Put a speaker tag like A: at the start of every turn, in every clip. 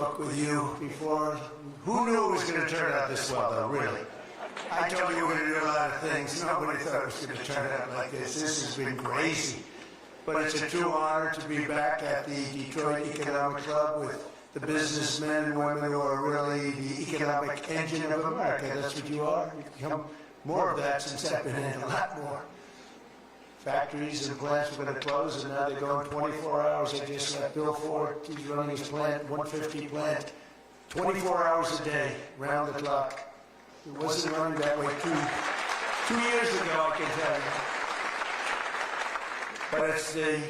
A: spoke with you before. Who knew it was going to turn out this well, though, really? I told you we were going to do a lot of things. Nobody thought it was going to turn out like this. This has been crazy. But it's a true honor to be back at the Detroit Economic Club with the businessmen and women who are really the economic engine of America. That's what you are. You've become more of that since I've been in, a lot more. Factories and plants were going to close, and now they're going 24 hours. I just left Bill Ford. He's running his plant, 150 plant, 24 hours a day, round the clock. It wasn't running that way two years ago, I can tell you. But it's the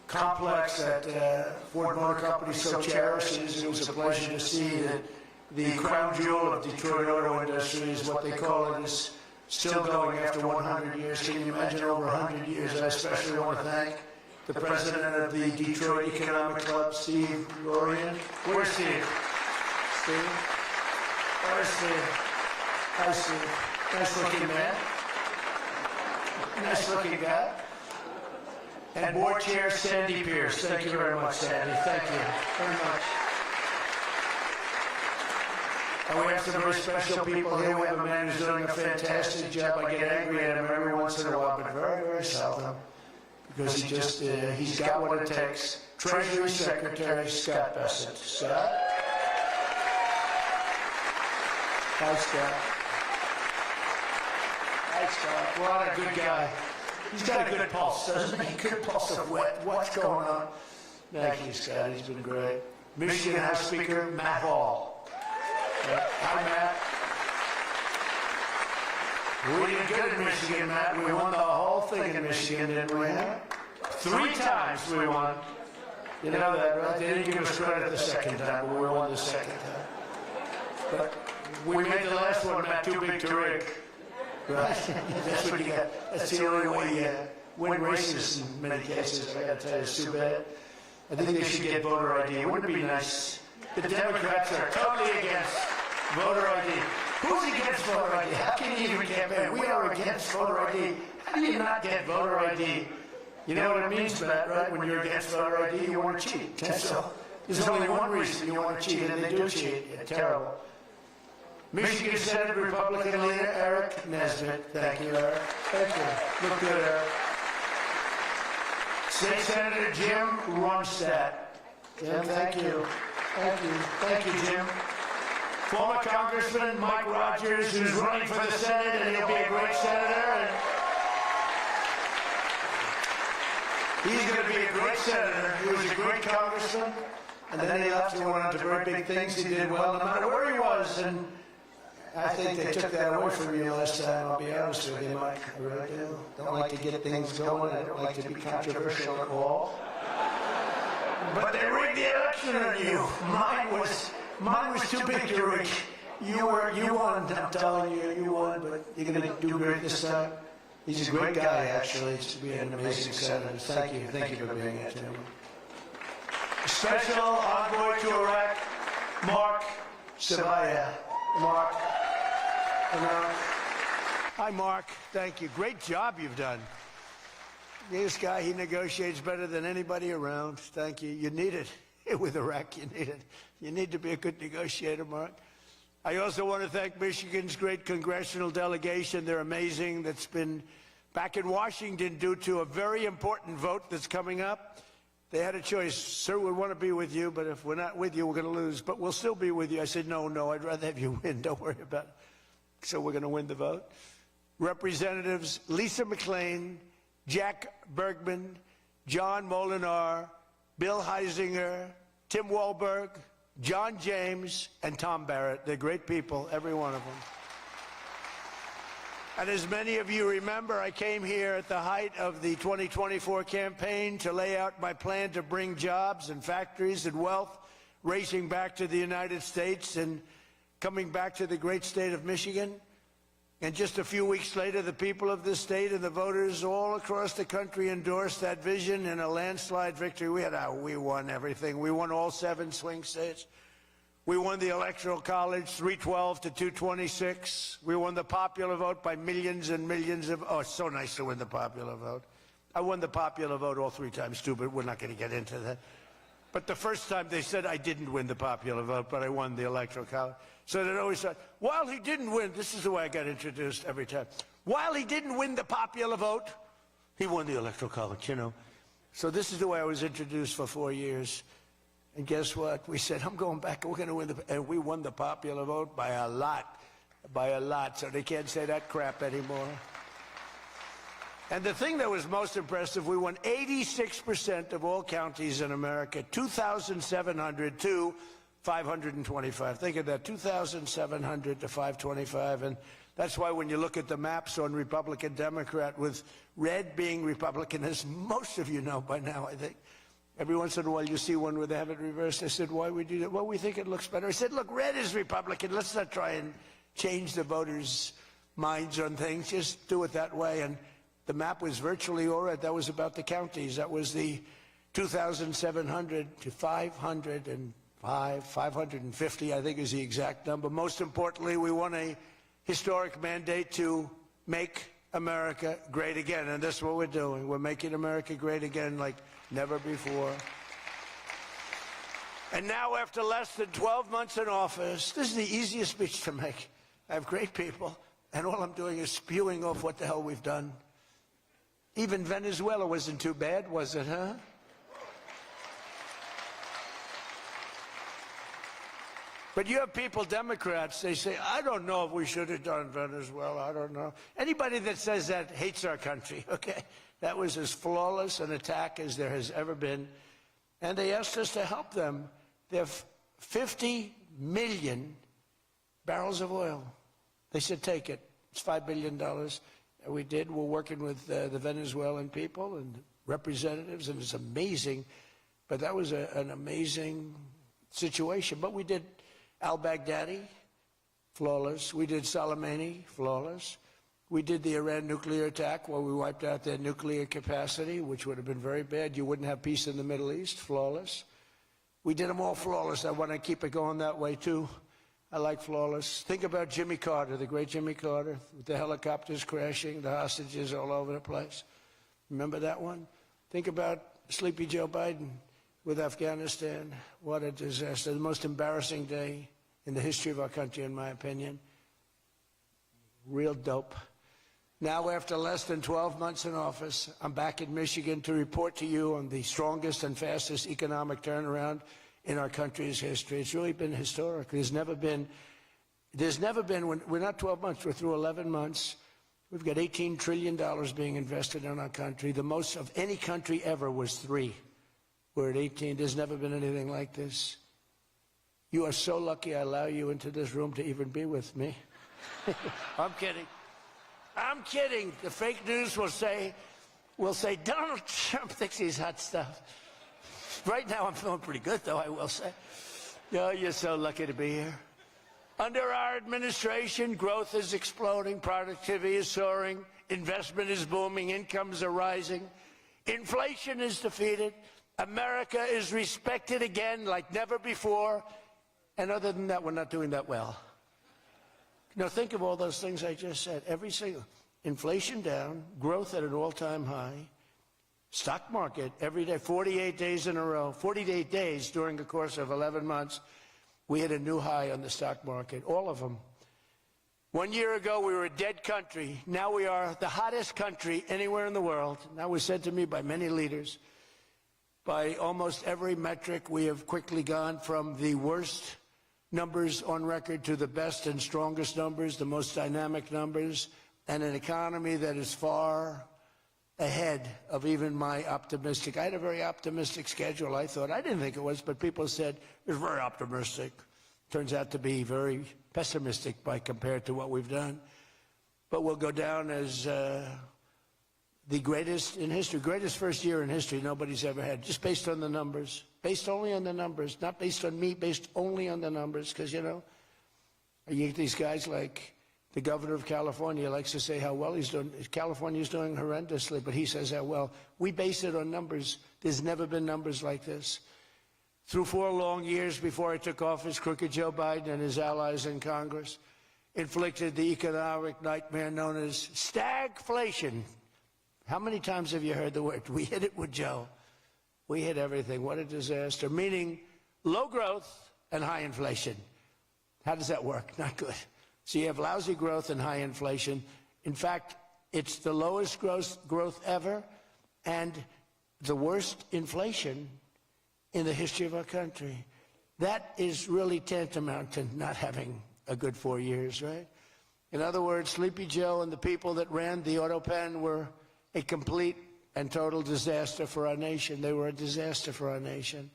A: complex that Ford Motor Company so cherishes. It was a pleasure to see that the crown jewel of Detroit auto industry is what they call it, is still going after 100 years. Can you imagine over 100 years? And I especially want to thank the president of the Detroit Economic Club, Steve Lorian. Where's Steve? Steve? Where's Steve? Hi, Steve. Nice looking man. Nice looking guy. And board chair Sandy Pierce. Thank you very much, Sandy. Thank you very much. And we have some very special people here. We have a man who's doing a fantastic job. I get angry at him every once in a while, but very, very seldom. Because he's got what it takes. Treasury Secretary Scott Bessent. Scott? Hi, Scott. Hi, Scott. What a good guy. He's got a good pulse, doesn't he? Good pulse of what's going on. Thank you, Scott. He's been great. Michigan House Speaker Matt Hall. Hi, Matt. We did good in Michigan, Matt. We won the whole thing in Michigan, didn't we? 3 times we won. You know that, right? They didn't give us credit the second time, but we won the second time. But we made the last one, Matt, too big to rig. Right? That's what you got. That's the only way you win races in many cases. I got to tell you, it's too bad. I think they should get voter ID. Wouldn't it be nice? The Democrats are totally against voter ID. Who's against voter ID? How can you even campaign? We are against voter ID. How do you not get voter ID? You know what it means, Matt, right? When you're against voter ID, you want to cheat. So there's only one reason you want to cheat, and they do cheat. It's terrible. Michigan Senate Republican leader Eric Nesbitt. Thank you, Eric. Thank you. Look good, Eric. State Senator Jim Ronstadt. Jim, thank you. Thank you. Thank you, Jim. Former Congressman Mike Rogers, who's running for the Senate, and he'll be a great senator. And he's going to be a great senator. He was a great congressman, and then he left and went on to very big things. He did well no matter where he was, and I think they took that away from you last time, I'll be honest with you, Mike. I really do. Don't like to get things going. I don't like to be controversial at all. But they rigged the election on you. Mine was too big to rig. You won, I'm telling you, you won, but you're going to do great this time. He's a great guy, actually, to be an amazing senator. Thank you for being here, Tim. Special envoy to Iraq, Mark Sabaya. Mark. Hi, Mark. Thank you. Great job you've done. This guy, he negotiates better than anybody around. Thank you. You need it. With Iraq, you need it. You need to be a good negotiator, Mark. I also want to thank Michigan's great congressional delegation. They're amazing. That's been back in Washington due to a very important vote that's coming up. They had a choice. Sir, we want to be with you, but if we're not with you, we're going to lose. But we'll still be with you. I said, no, I'd rather have you win. Don't worry about it. So we're going to win the vote. Representatives Lisa McClain, Jack Bergman, John Molinar, Bill Heisinger, Tim Walberg, John James, and Tom Barrett. They're great people, every one of them. And as many of you remember, I came here at the height of the 2024 campaign to lay out my plan to bring jobs and factories and wealth racing back to the United States and coming back to the great state of Michigan. And just a few weeks later, the people of this state and the voters all across the country endorsed that vision in a landslide victory. We won everything. We won all 7 swing states. We won the Electoral College, 312 to 226. We won the popular vote by millions and millions of... Oh, it's so nice to win the popular vote. I won the popular vote all 3 times, too, but we're not going to get into that. But the first time they said I didn't win the popular vote, but I won the Electoral College. So they'd always say, while he didn't win, this is the way I got introduced every time. While he didn't win the popular vote, he won the Electoral College, you know. So this is the way I was introduced for 4 years. And guess what? We said, I'm going back, we're going to win and we won the popular vote by a lot. By a lot. So they can't say that crap anymore. And the thing that was most impressive, we won 86% of all counties in America, 2,700 to 525. Think of that, 2,700 to 525. And that's why when you look at the maps on Republican, Democrat, with red being Republican, as most of you know by now, I think, every once in a while you see one where they have it reversed. I said, why we do that? Well, we think it looks better. I said, look, red is Republican. Let's not try and change the voters' minds on things. Just do it that way. And the map was virtually all right. That was about the counties. That was the 2,700 to 505, 550, I think is the exact number. Most importantly, we won a historic mandate to make America great again. And that's what we're doing. We're making America great again like never before. And now, after less than 12 months in office, this is the easiest speech to make. I have great people, and all I'm doing is spewing off what the hell we've done. Even Venezuela wasn't too bad, was it, huh? But you have people, Democrats, they say, I don't know if we should have done Venezuela, I don't know. Anybody that says that hates our country, okay? That was as flawless an attack as there has ever been. And they asked us to help them. They have 50 million barrels of oil. They said, take it. It's $5 billion. And we did. We're working with the Venezuelan people and representatives, and it's amazing. But that was an amazing situation. But we did al-Baghdadi, flawless. We did Soleimani, flawless. We did the Iran nuclear attack where we wiped out their nuclear capacity, which would have been very bad. You wouldn't have peace in the Middle East, flawless. We did them all flawless. I want to keep it going that way, too. I like flawless. Think about Jimmy Carter, the great Jimmy Carter, with the helicopters crashing, the hostages all over the place. Remember that one? Think about Sleepy Joe Biden with Afghanistan. What a disaster. The most embarrassing day in the history of our country, in my opinion. Real dope. Now, after less than 12 months in office, I'm back in Michigan to report to you on the strongest and fastest economic turnaround in our country's history. It's really been historic. There's never been, we're not 12 months, we're through 11 months. We've got $18 trillion being invested in our country. The most of any country ever was 3. We're at 18. There's never been anything like this. You are so lucky I allow you into this room to even be with me. I'm kidding. I'm kidding. The fake news will say Donald Trump thinks he's hot stuff. Right now I'm feeling pretty good, though, I will say. Oh, you're so lucky to be here. Under our administration, growth is exploding, productivity is soaring, investment is booming, incomes are rising, inflation is defeated, America is respected again like never before, and other than that, we're not doing that well. Now, think of all those things I just said. Every single, inflation down, growth at an all-time high, stock market every day, 48 days in a row, 48 days during the course of 11 months, we hit a new high on the stock market, all of them. 1 year ago, we were a dead country. Now we are the hottest country anywhere in the world. That was said to me by many leaders. By almost every metric, we have quickly gone from the worst numbers on record to the best and strongest numbers, the most dynamic numbers, and an economy that is far ahead of even my optimistic. I had a very optimistic schedule, I thought. I didn't think it was, but people said it was very optimistic. Turns out to be very pessimistic by compared to what we've done. But we'll go down as the greatest in history, greatest first year in history nobody's ever had, just based on the numbers, based only on the numbers, not based on me, based only on the numbers, because, you know, you get these guys like the governor of California likes to say how well he's doing. California's doing horrendously, but he says how well. We base it on numbers. There's never been numbers like this. Through 4 long years before I took office, crooked Joe Biden and his allies in Congress inflicted the economic nightmare known as stagflation. How many times have you heard the word? We hit it with Joe. We hit everything. What a disaster. Meaning low growth and high inflation. How does that work? Not good. So you have lousy growth and high inflation. In fact, it's the lowest growth ever and the worst inflation in the history of our country. That is really tantamount to not having a good 4 years, right? In other words, Sleepy Joe and the people that ran the auto pen were a complete and total disaster for our nation. They were a disaster for our nation.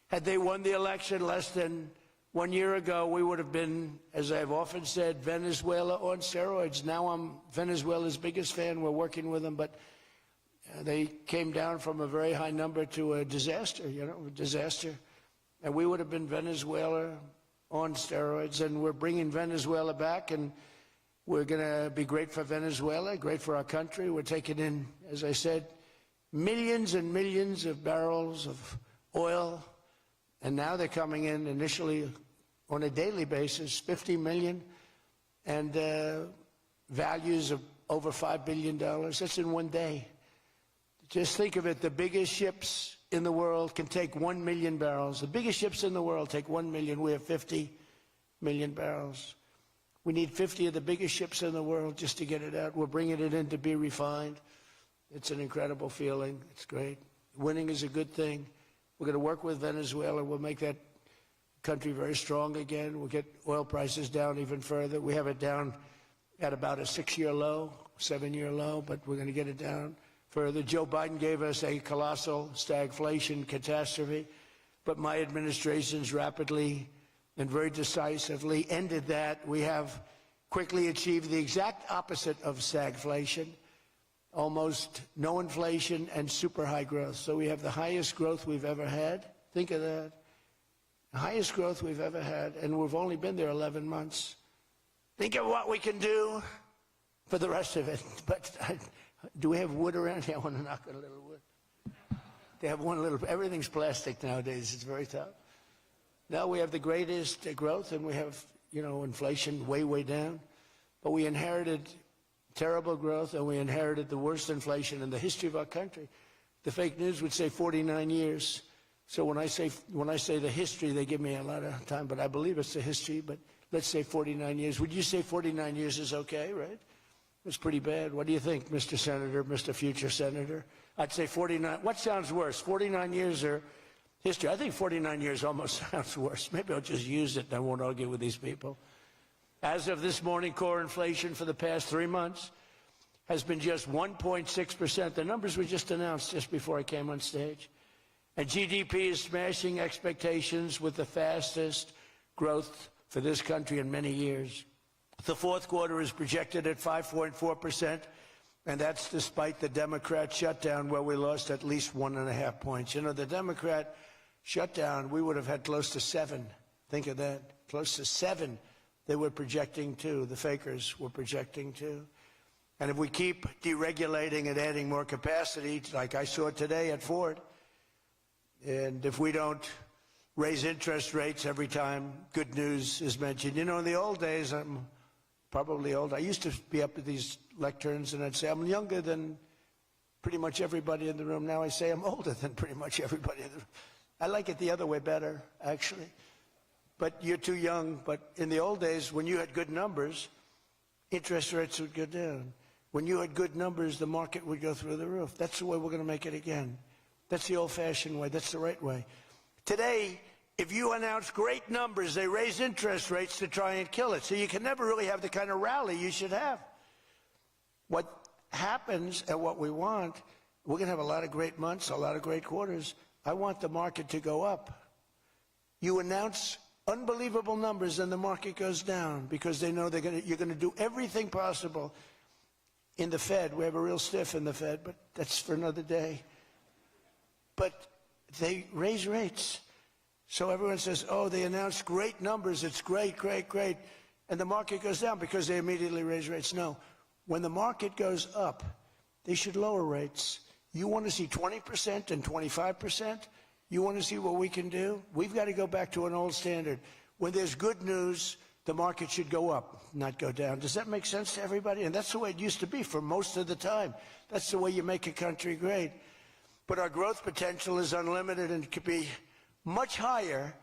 A: Had they won the election less than 1 year ago, we would have been, as I've often said, Venezuela on steroids. Now I'm Venezuela's biggest fan. We're working with them, but they came down from a very high number to a disaster, a disaster. And we would have been Venezuela on steroids, and we're bringing Venezuela back, and we're going to be great for Venezuela, great for our country. We're taking in, as I said, millions and millions of barrels of oil, and now they're coming in initially on a daily basis, 50 million, and values of over $5 billion. That's in one day. Just think of it, the biggest ships in the world can take 1 million barrels. The biggest ships in the world take 1 million. We have 50 million barrels. We need 50 of the biggest ships in the world just to get it out. We're bringing it in to be refined. It's an incredible feeling. It's great. Winning is a good thing. We're going to work with Venezuela. We'll make that country very strong again. We'll get oil prices down even further. We have it down at about a 6-year low, 7-year low, but we're going to get it down further. Joe Biden gave us a colossal stagflation catastrophe, but my administration's rapidly and very decisively ended that. We have quickly achieved the exact opposite of stagflation, almost no inflation and super high growth. So we have the highest growth we've ever had. Think of that. The highest growth we've ever had, and we've only been there 11 months. Think of what we can do for the rest of it. But do we have wood around here? I want to knock on a little wood. They have one little, everything's plastic nowadays. It's very tough. Now we have the greatest growth, and we have, inflation way, way down. But we inherited terrible growth, and we inherited the worst inflation in the history of our country. The fake news would say 49 years. So when I say the history, they give me a lot of time, but I believe it's the history. But let's say 49 years. Would you say 49 years is okay, right? It's pretty bad. What do you think, Mr. Senator, Mr. Future Senator? I'd say 49. What sounds worse, 49 years or history? I think 49 years almost sounds worse. Maybe I'll just use it and I won't argue with these people. As of this morning, core inflation for the past 3 months has been just 1.6%. The numbers were just announced just before I came on stage. And GDP is smashing expectations with the fastest growth for this country in many years. The fourth quarter is projected at 5.4%, and that's despite the Democrat shutdown where we lost at least 1.5 points. The Democrat shutdown, we would have had close to 7. Think of that, close to 7. They were projecting to, the fakers were projecting to. And if we keep deregulating and adding more capacity, like I saw today at Ford, and if we don't raise interest rates every time good news is mentioned. In the old days, I'm probably old. I used to be up at these lecterns and I'd say, I'm younger than pretty much everybody in the room. Now I say I'm older than pretty much everybody in the room. I like it the other way better, actually. But you're too young. But in the old days, when you had good numbers, interest rates would go down. When you had good numbers, the market would go through the roof. That's the way we're going to make it again. That's the old-fashioned way. That's the right way. Today, if you announce great numbers, they raise interest rates to try and kill it. So you can never really have the kind of rally you should have. What happens and what we want, we're going to have a lot of great months, a lot of great quarters. I want the market to go up. You announce unbelievable numbers and the market goes down because they know you're going to do everything possible. In the Fed, we have a real stiff in the Fed, but that's for another day. But they raise rates. So everyone says, oh, they announced great numbers. It's great, great, great. And the market goes down because they immediately raise rates. No. When the market goes up, they should lower rates. You want to see 20% and 25%? You want to see what we can do? We've got to go back to an old standard. When there's good news, the market should go up, not go down. Does that make sense to everybody? And that's the way it used to be for most of the time. That's the way you make a country great. But our growth potential is unlimited and could be much higher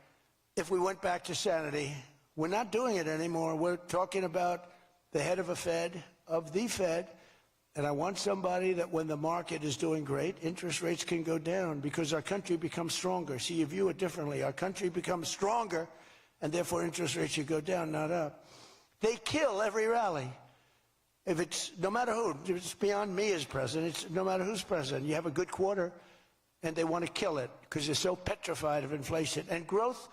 A: if we went back to sanity. We're not doing it anymore. We're talking about the head of the Fed, and I want somebody that when the market is doing great, interest rates can go down because our country becomes stronger. See, you view it differently. Our country becomes stronger, and therefore interest rates should go down, not up. They kill every rally. If it's, no matter who, it's beyond me as president, it's no matter who's president. You have a good quarter, and they want to kill it because they're so petrified of inflation. And growth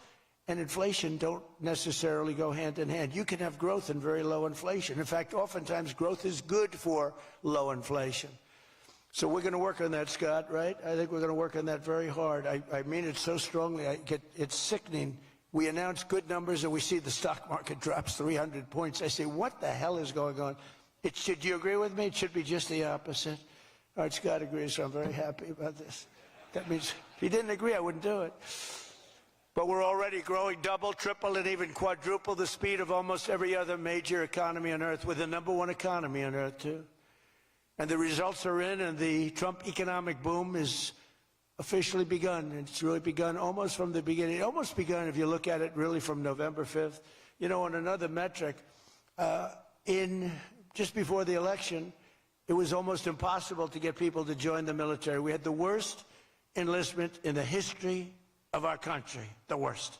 A: and inflation don't necessarily go hand in hand. You can have growth and very low inflation. In fact, oftentimes growth is good for low inflation. So we're going to work on that, Scott, right? I think we're going to work on that very hard. I mean it so strongly, it's sickening. We announce good numbers and we see the stock market drops 300 points. I say, what the hell is going on? Do you agree with me? It should be just the opposite. All right, Scott agrees, so I'm very happy about this. That means if he didn't agree, I wouldn't do it. But we're already growing double, triple, and even quadruple the speed of almost every other major economy on Earth. We're the #1 economy on Earth, too. And the results are in, and the Trump economic boom is officially begun. It's really begun almost from the beginning. It almost begun, if you look at it, really from November 5th. You know, on another metric, just before the election, it was almost impossible to get people to join the military. We had the worst enlistment in the history of our country, the worst.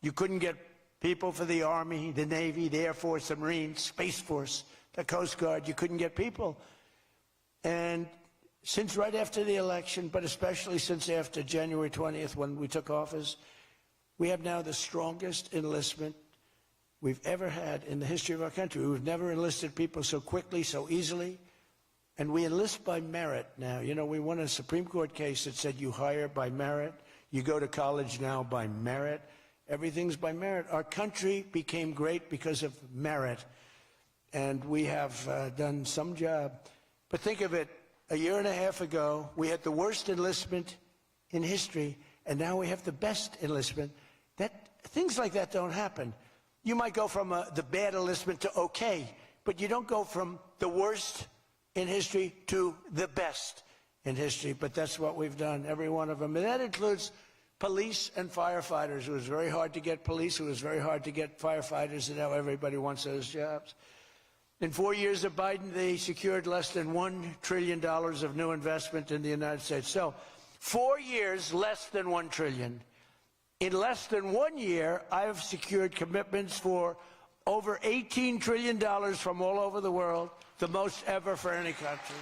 A: You couldn't get people for the Army, the Navy, the Air Force, the Marines, Space Force, the Coast Guard. You couldn't get people. And since right after the election, but especially since after January 20th when we took office, we have now the strongest enlistment we've ever had in the history of our country. We've never enlisted people so quickly, so easily. And we enlist by merit now. You know, we won a Supreme Court case that said you hire by merit. You go to college now by merit. Everything's by merit. Our country became great because of merit. And we have done some job. But think of it, a year and a half ago, we had the worst enlistment in history, and now we have the best enlistment. Things like that don't happen. You might go from the bad enlistment to okay, but you don't go from the worst in history to the best in history. But that's what we've done, every one of them. And that includes police and firefighters. It was very hard to get police. It was very hard to get firefighters, and now everybody wants those jobs. In 4 years of Biden, they secured less than $1 trillion of new investment in the United States. So 4 years, less than $1 trillion. In less than 1 year, I've secured commitments for over $18 trillion from all over the world, the most ever for any country.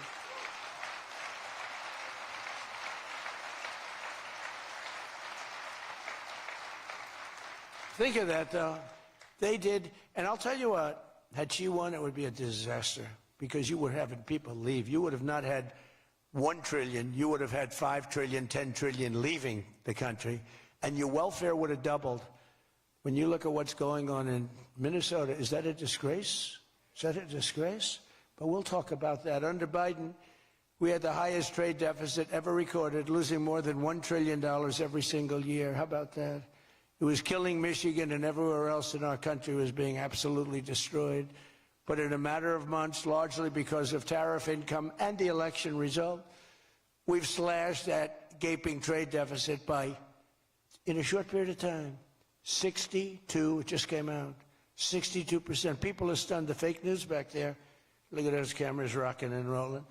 A: Think of that, though. They did, and I'll tell you what, had she won, it would be a disaster because you would have had people leave. You would have not had $1 trillion. You would have had $5 trillion, $10 trillion leaving the country. And your welfare would have doubled. When you look at what's going on in Minnesota, is that a disgrace? Is that a disgrace? But we'll talk about that. Under Biden, we had the highest trade deficit ever recorded, losing more than $1 trillion every single year. How about that? It was killing Michigan, and everywhere else in our country was being absolutely destroyed. But in a matter of months, largely because of tariff income and the election result, we've slashed that gaping trade deficit by, in a short period of time, 62, it just came out, 62%. People are stunned. The fake news back there, look at those cameras rocking and rolling.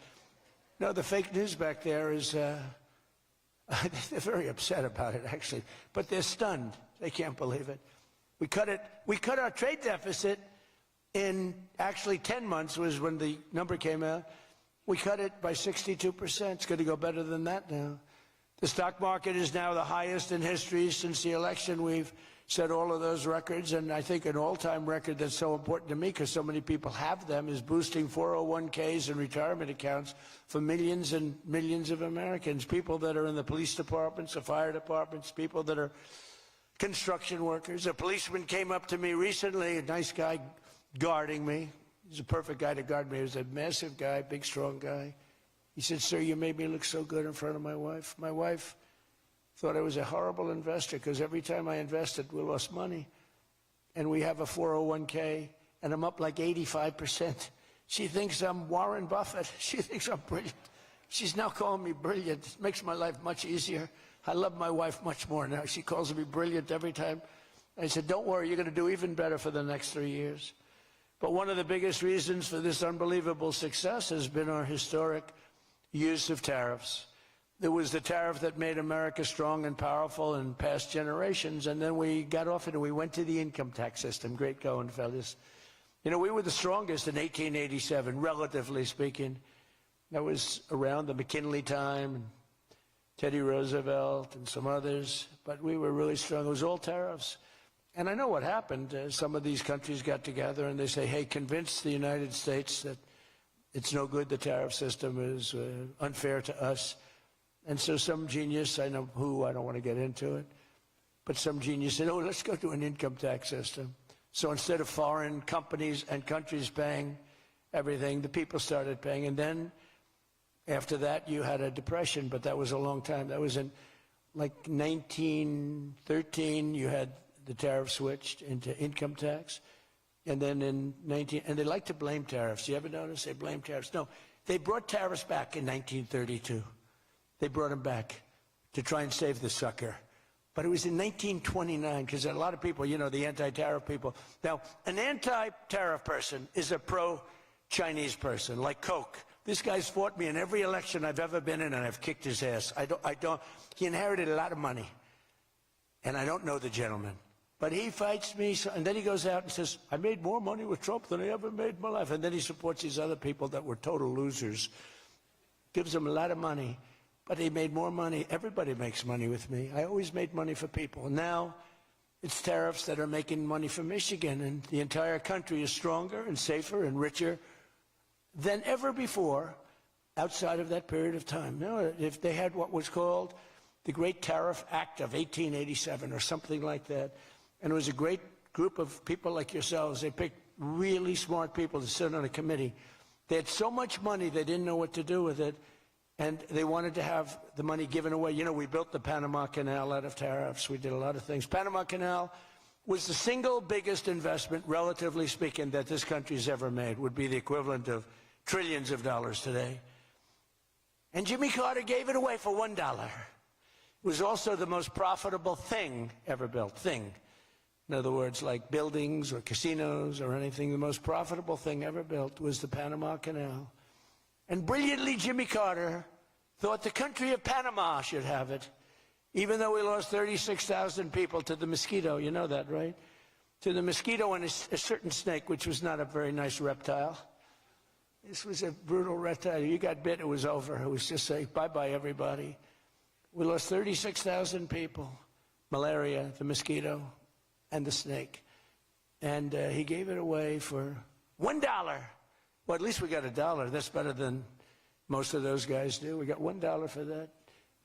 A: No, the fake news back there is, they're very upset about it, actually. But they're stunned. They can't believe it. We cut our trade deficit in actually 10 months was when the number came out. We cut it by 62%. It's going to go better than that now. The stock market is now the highest in history since the election. We've set all of those records, and I think an all-time record that's so important to me because so many people have them is boosting 401ks and retirement accounts for millions and millions of Americans, people that are in the police departments, the fire departments, people that are construction workers. A policeman came up to me recently, a nice guy guarding me. He's a perfect guy to guard me. He was a massive guy, big, strong guy. He said, "Sir, you made me look so good in front of my wife. My wife thought I was a horrible investor because every time I invested, we lost money. And we have a 401k, and I'm up like 85%. She thinks I'm Warren Buffett. She thinks I'm brilliant. She's now calling me brilliant. It makes my life much easier. I love my wife much more now. She calls me brilliant every time. I said, don't worry, you're going to do even better for the next 3 years. But one of the biggest reasons for this unbelievable success has been our historic use of tariffs. There was the tariff that made America strong and powerful in past generations, and then we got off it and we went to the income tax system. Great going, fellas. You know, we were the strongest in 1887, relatively speaking. That was around the McKinley time, and Teddy Roosevelt and some others, but we were really strong. It was all tariffs. And I know what happened. Some of these countries got together and they say, hey, convince the United States that it's no good, the tariff system is unfair to us. And so some genius, I know who, I don't want to get into it, but some genius said, oh, let's go to an income tax system. So instead of foreign companies and countries paying everything, the people started paying. And then after that, you had a depression, but that was a long time. That was in like 1913, you had the tariff switched into income tax. And then in and they like to blame tariffs. You ever notice they blame tariffs? No, they brought tariffs back in 1932. They brought them back to try and save the sucker. But it was in 1929, because a lot of people, you know, the anti-tariff people. Now, an anti-tariff person is a pro-Chinese person, like Coke. This guy's fought me in every election I've ever been in, and I've kicked his ass. He inherited a lot of money, and I don't know the gentleman. But he fights me, and then he goes out and says, I made more money with Trump than I ever made in my life. And then he supports these other people that were total losers. Gives them a lot of money, but he made more money. Everybody makes money with me. I always made money for people. And now it's tariffs that are making money for Michigan, and the entire country is stronger and safer and richer than ever before outside of that period of time. No, if they had what was called the Great Tariff Act of 1887 or something like that, and it was a great group of people like yourselves. They picked really smart people to sit on a committee. They had so much money they didn't know what to do with it, and they wanted to have the money given away. You know, we built the Panama Canal out of tariffs. We did a lot of things. Panama Canal was the single biggest investment, relatively speaking, that this country's ever made. Would be the equivalent of trillions of dollars today. And Jimmy Carter gave it away for $1. It was also the most profitable thing ever built. Thing. In other words, like buildings or casinos or anything, the most profitable thing ever built was the Panama Canal. And brilliantly, Jimmy Carter thought the country of Panama should have it, even though we lost 36,000 people to the mosquito. You know that, right? To the mosquito and a certain snake, which was not a very nice reptile. This was a brutal reptile. You got bit, it was over. It was just like, bye-bye, everybody. We lost 36,000 people. Malaria, the mosquito, and the snake. And he gave it away for $1. Well, at least we got $1. That's better than most of those guys do. We got $1 for that.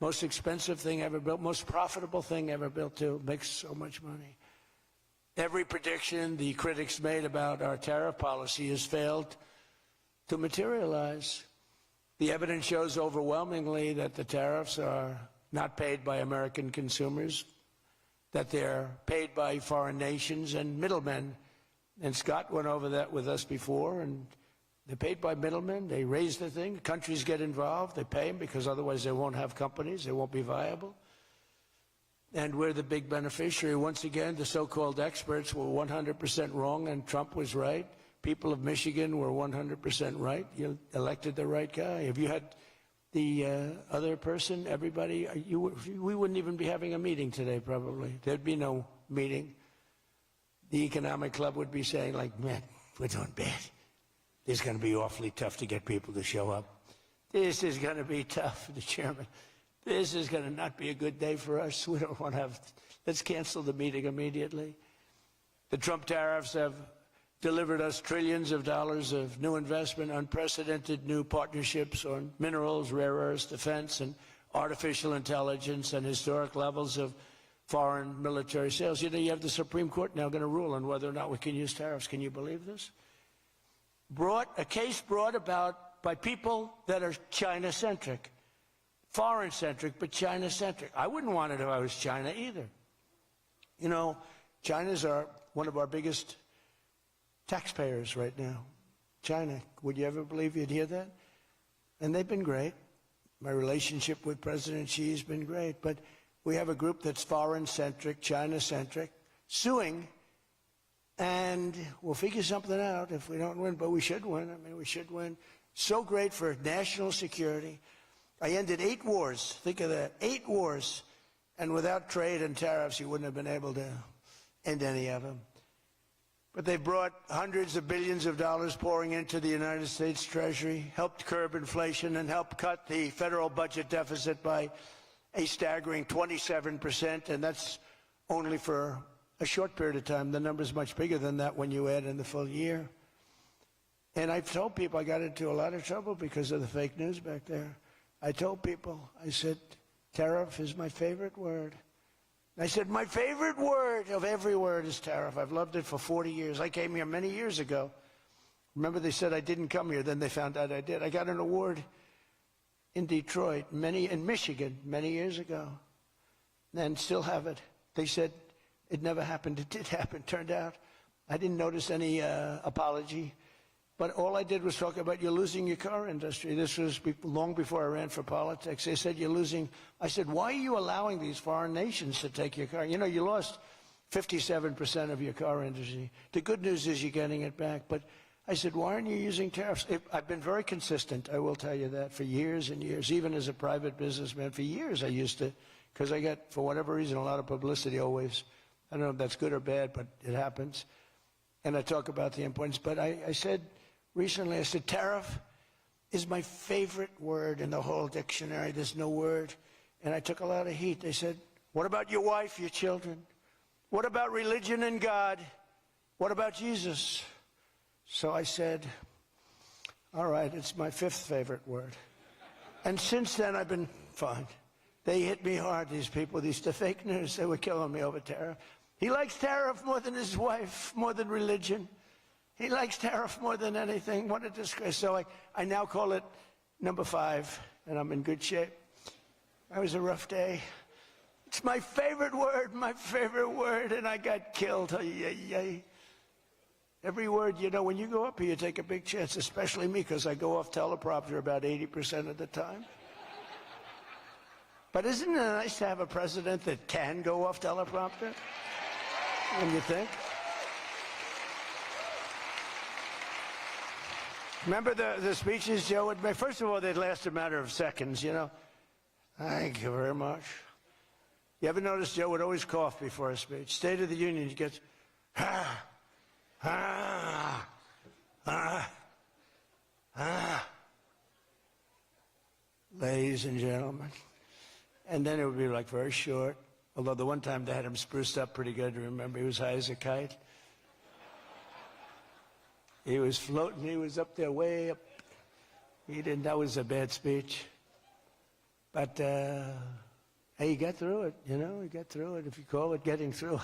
A: Most expensive thing ever built, most profitable thing ever built, too. Makes so much money. Every prediction the critics made about our tariff policy has failed to materialize. The evidence shows overwhelmingly that the tariffs are not paid by American consumers, that they're paid by foreign nations and middlemen. And Scott went over that with us before, and they're paid by middlemen. They raise the thing. Countries get involved. They pay them because otherwise they won't have companies. They won't be viable. And we're the big beneficiary. Once again, the so-called experts were 100% wrong, and Trump was right. People of Michigan were 100% right. You elected the right guy. If you had the other person, everybody, we wouldn't even be having a meeting today, probably. There'd be no meeting. The Economic Club would be saying, like, man, we're doing bad. This is going to be awfully tough to get people to show up. This is going to be tough, the chairman. This is going to not be a good day for us. We don't want to have, let's cancel the meeting immediately. The Trump tariffs have delivered us trillions of dollars of new investment, unprecedented new partnerships on minerals, rare earths, defense, and artificial intelligence, and historic levels of foreign military sales. You know, you have the Supreme Court now going to rule on whether or not we can use tariffs. Can you believe this? A case brought about by people that are China-centric, foreign-centric, but China-centric. I wouldn't want it if I was China either. You know, China's one of our biggest taxpayers right now. China, would you ever believe you'd hear that? And they've been great. My relationship with President Xi has been great, but we have a group that's foreign-centric, China-centric, suing, and we'll figure something out if we don't win, but we should win. I mean, we should win. So great for national security. I ended 8 wars. Think of that, 8 wars. And without trade and tariffs, you wouldn't have been able to end any of them. But they brought hundreds of billions of dollars pouring into the United States Treasury, helped curb inflation, and helped cut the federal budget deficit by a staggering 27%, and that's only for a short period of time. The number's much bigger than that when you add in the full year. And I've told people I got into a lot of trouble because of the fake news back there. I told people, I said, tariff is my favorite word. I said, my favorite word of every word is tariff. I've loved it for 40 years. I came here many years ago. Remember, they said I didn't come here. Then they found out I did. I got an award in Detroit, in Michigan, many years ago, and still have it. They said it never happened. It did happen, turned out. I didn't notice any apology. But all I did was talk about you're losing your car industry. This was long before I ran for politics. They said you're losing. I said, why are you allowing these foreign nations to take your car? You know, you lost 57% of your car industry. The good news is you're getting it back. But I said, why aren't you using tariffs? I've been very consistent, I will tell you that, for years and years. Even as a private businessman, for years I used to, because I get, for whatever reason, a lot of publicity always. I don't know if that's good or bad, but it happens. And I talk about the importance. But I said, recently, I said, tariff is my favorite word in the whole dictionary. There's no word. And I took a lot of heat. They said, what about your wife, your children? What about religion and God? What about Jesus? So I said, all right, it's my 5th favorite word. And since then, I've been fine. They hit me hard, these people, the fake news. They were killing me over tariff. He likes tariff more than his wife, more than religion. He likes tariff more than anything. What a disgrace. So I now call it number 5, and I'm in good shape. That was a rough day. It's my favorite word, and I got killed. Every word, you know, when you go up here, you take a big chance, especially me, because I go off teleprompter about 80% of the time. But isn't it nice to have a president that can go off teleprompter? When you think? Remember the speeches Joe would make? First of all, they'd last a matter of seconds, you know. Thank you very much. You ever notice Joe would always cough before a speech? State of the Union, he gets, ladies and gentlemen. And then it would be like very short. Although the one time they had him spruced up pretty good, remember, he was high as a kite. He was floating, he was up there way up. That was a bad speech. But, hey, he got through it, you know, he got through it. If you call it getting through,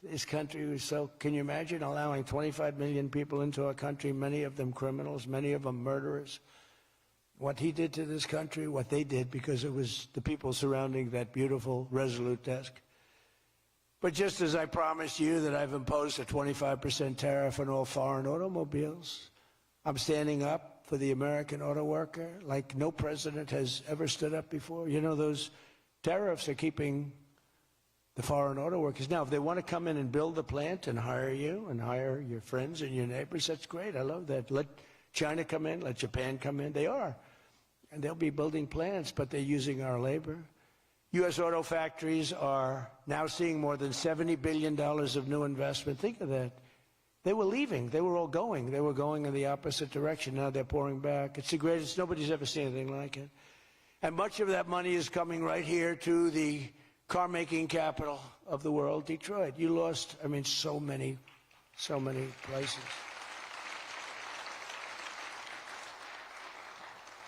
A: this country was so, can you imagine allowing 25 million people into our country, many of them criminals, many of them murderers? What he did to this country, what they did, because it was the people surrounding that beautiful, resolute desk. But just as I promised you that I've imposed a 25% tariff on all foreign automobiles, I'm standing up for the American auto worker like no president has ever stood up before. You know, those tariffs are keeping the foreign auto workers. Now, if they want to come in and build the plant and hire you and hire your friends and your neighbors, that's great. I love that. Let China come in, let Japan come in. They are. And they'll be building plants, but they're using our labor. U.S. auto factories are now seeing more than $70 billion of new investment. Think of that. They were leaving. They were all going. They were going in the opposite direction. Now they're pouring back. It's the greatest. Nobody's ever seen anything like it. And much of that money is coming right here to the car-making capital of the world, Detroit. You lost, I mean, so many places.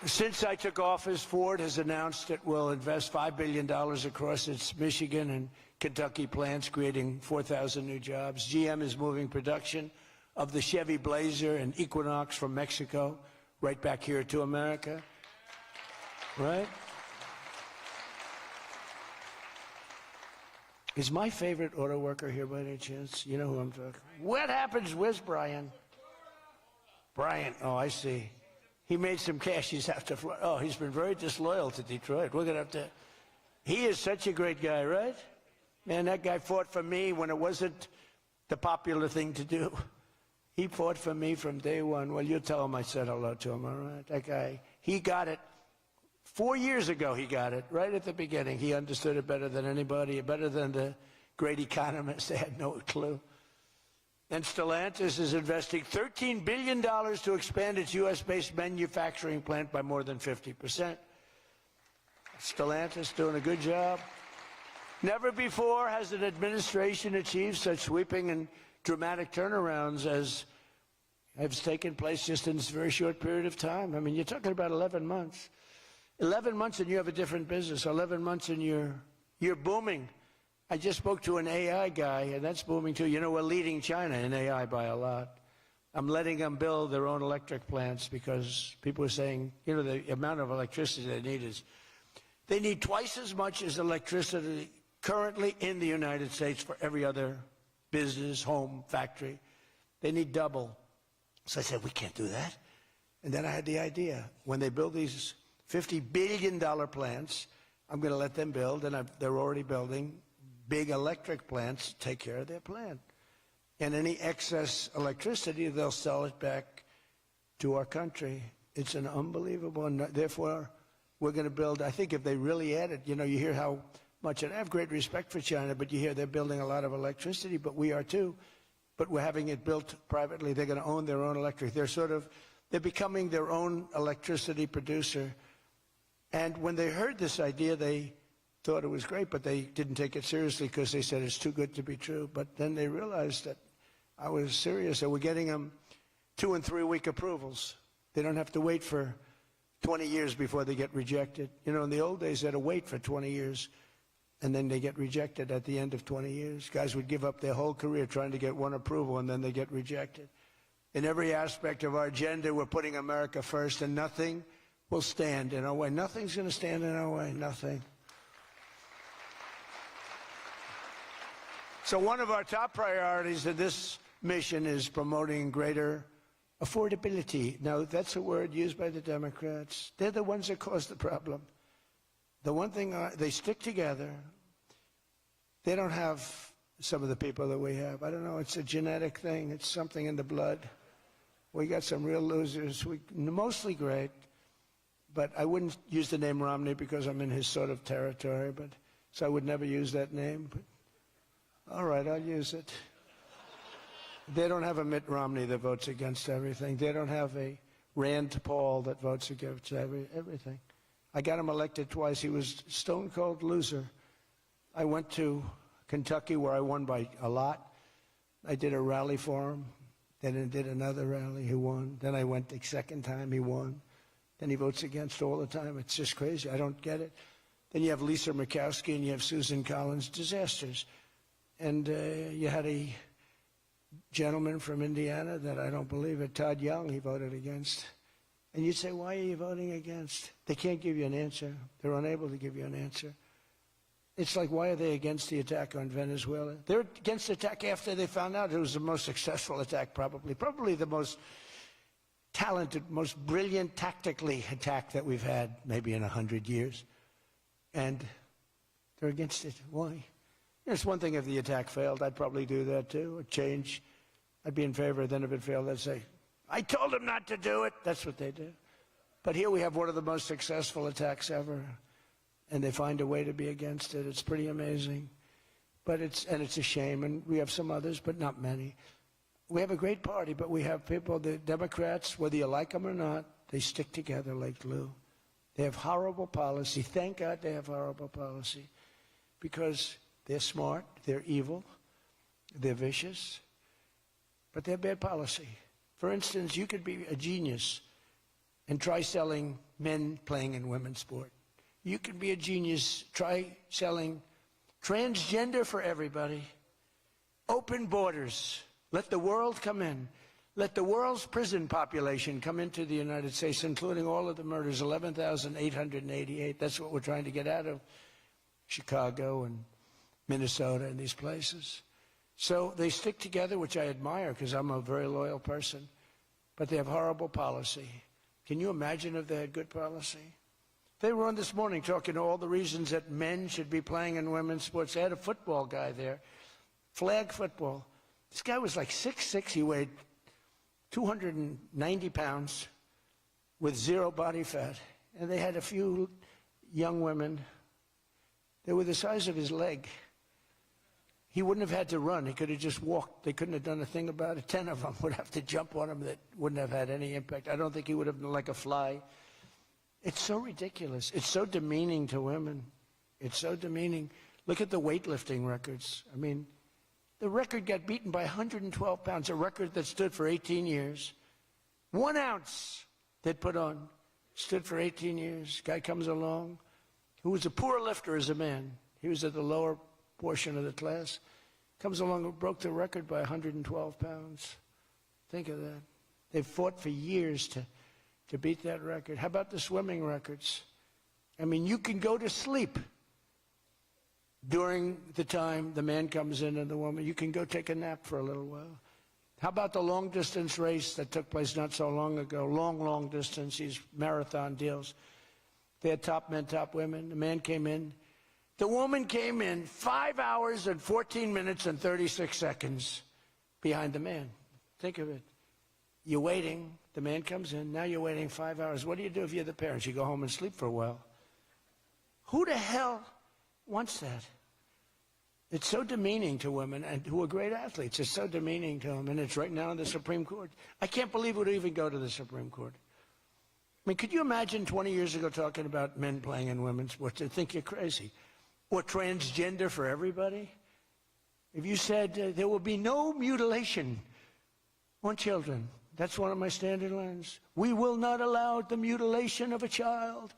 A: Since I took office, Ford has announced it will invest $5 billion across its Michigan and Kentucky plants, creating 4,000 new jobs. GM is moving production of the Chevy Blazer and Equinox from Mexico right back here to America. Right? Is my favorite auto worker here by any chance? You know who I'm talking about? What happens? Where's Brian? Brian. Oh, I see. He made some cash. He's out to Florida. Oh, he's been very disloyal to Detroit. We're going to have to... He is such a great guy, right? Man, that guy fought for me when it wasn't the popular thing to do. He fought for me from day one. Well, you tell him I said hello to him, all right? That guy, he got it. 4 years ago, he got it, right at the beginning. He understood it better than anybody, better than the great economists. They had no clue. And Stellantis is investing $13 billion to expand its U.S.-based manufacturing plant by more than 50%. Stellantis doing a good job. Never before has an administration achieved such sweeping and dramatic turnarounds as has taken place just in this very short period of time. I mean, you're talking about 11 months. 11 months and you have a different business. 11 months and you're booming. I just spoke to an AI guy, and that's booming too. You know, we're leading China in AI by a lot. I'm letting them build their own electric plants because people are saying, you know, the amount of electricity they need twice as much as electricity currently in the United States for every other business, home, factory. They need double. So I said, we can't do that. And then I had the idea. When they build these $50 billion plants, I'm going to let them build, and they're already building big electric plants to take care of their plant. And any excess electricity, they'll sell it back to our country. It's an unbelievable, and therefore, we're going to build, I think if they really added, you know, you hear how much, and I have great respect for China, but you hear they're building a lot of electricity, but we are too. But we're having it built privately. They're going to own their own electric. They're becoming their own electricity producer. And when they heard this idea, they thought it was great, but they didn't take it seriously because they said it's too good to be true. But then they realized that I was serious. So we're getting them 2- and 3-week approvals. They don't have to wait for 20 years before they get rejected. You know, in the old days, they had to wait for 20 years, and then they get rejected at the end of 20 years. Guys would give up their whole career trying to get one approval, and then they get rejected. In every aspect of our agenda, we're putting America first, and nothing will stand in our way. Nothing's going to stand in our way, nothing. So one of our top priorities of this mission is promoting greater affordability. Now, that's a word used by the Democrats. They're the ones that cause the problem. The one thing, they stick together. They don't have some of the people that we have. I don't know, it's a genetic thing. It's something in the blood. We got some real losers, mostly great. But I wouldn't use the name Romney because I'm in his sort of territory, so I would never use that name. But all right, I'll use it. They don't have a Mitt Romney that votes against everything. They don't have a Rand Paul that votes against everything. I got him elected twice. He was a stone-cold loser. I went to Kentucky where I won by a lot. I did a rally for him. Then I did another rally. He won. Then I went the second time. He won. Then he votes against all the time. It's just crazy. I don't get it. Then you have Lisa Murkowski and you have Susan Collins. Disasters. And you had a gentleman from Indiana that I don't believe it, Todd Young, he voted against. And you'd say, why are you voting against? They can't give you an answer. They're unable to give you an answer. It's like, why are they against the attack on Venezuela? They're against the attack after they found out it was the most successful attack, probably the most talented, most brilliant tactically attack that we've had maybe in 100 years. And they're against it. Why? It's one thing if the attack failed. I'd probably do that too, a change. I'd be in favor. Then if it failed, I'd say, I told him not to do it. That's what they do. But here we have one of the most successful attacks ever, and they find a way to be against it. It's pretty amazing. But it's a shame, and we have some others, but not many. We have a great party, but we have people, the Democrats, whether you like them or not, they stick together like glue. They have horrible policy. Thank God they have horrible policy, because they're smart, they're evil, they're vicious, but they're bad policy. For instance, you could be a genius and try selling men playing in women's sport. You could be a genius, try selling transgender for everybody, open borders, let the world come in, let the world's prison population come into the United States, including all of the murders, 11,888. That's what we're trying to get out of Chicago and Minnesota and these places. So they stick together, which I admire because I'm a very loyal person, but they have horrible policy. Can you imagine if they had good policy? They were on this morning talking to all the reasons that men should be playing in women's sports. They had a football guy there, flag football. This guy was like 6'6", he weighed 290 pounds with zero body fat. And they had a few young women. They were the size of his leg. He wouldn't have had to run. He could have just walked. They couldn't have done a thing about it. 10 of them would have to jump on him that wouldn't have had any impact. I don't think he would have been like a fly. It's so ridiculous. It's so demeaning to women. It's so demeaning. Look at the weightlifting records. I mean, the record got beaten by 112 pounds, a record that stood for 18 years. 1 ounce they'd put on stood for 18 years. Guy comes along who was a poor lifter as a man. He was at the lower portion of the class. Comes along and broke the record by 112 pounds. Think of that. They've fought for years to beat that record. How about the swimming records? I mean, you can go to sleep during the time the man comes in and the woman. You can go take a nap for a little while. How about the long-distance race that took place not so long ago? Long distance, these marathon deals. They had top men, top women. The man came in. The woman came in 5 hours and 14 minutes and 36 seconds behind the man. Think of it. You're waiting. The man comes in. Now you're waiting 5 hours. What do you do if you're the parents? You go home and sleep for a while. Who the hell wants that? It's so demeaning to women and who are great athletes. It's so demeaning to them, and it's right now in the Supreme Court. I can't believe it would even go to the Supreme Court. I mean, could you imagine 20 years ago talking about men playing in women's sports? They'd think you're crazy. Or transgender for everybody? If you said there will be no mutilation on children, that's one of my standard lines. We will not allow the mutilation of a child.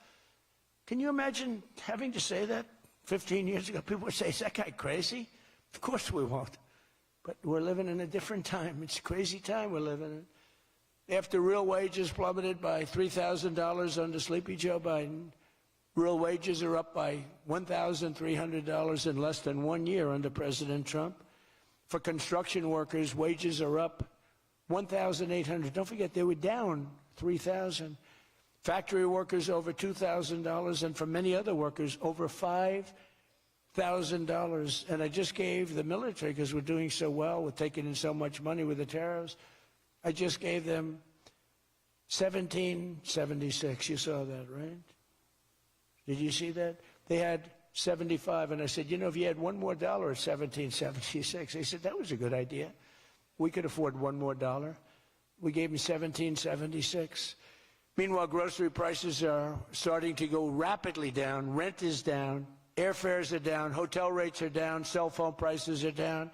A: Can you imagine having to say that 15 years ago? People would say, is that guy crazy? Of course we won't. But we're living in a different time. It's a crazy time we're living in. After real wages plummeted by $3,000 under Sleepy Joe Biden, real wages are up by $1,300 in less than 1 year under President Trump. For construction workers, wages are up $1,800. Don't forget, they were down $3,000. Factory workers over $2,000, and for many other workers, over $5,000. And I just gave the military, because we're doing so well with taking in so much money with the tariffs, I just gave them $1,776. You saw that, right? Did you see that? They had 75, and I said, you know, if you had $1 more at $17.76, they said that was a good idea. We could afford $1 more. We gave them $17.76. Meanwhile, grocery prices are starting to go rapidly down. Rent is down. Airfares are down. Hotel rates are down. Cell phone prices are down.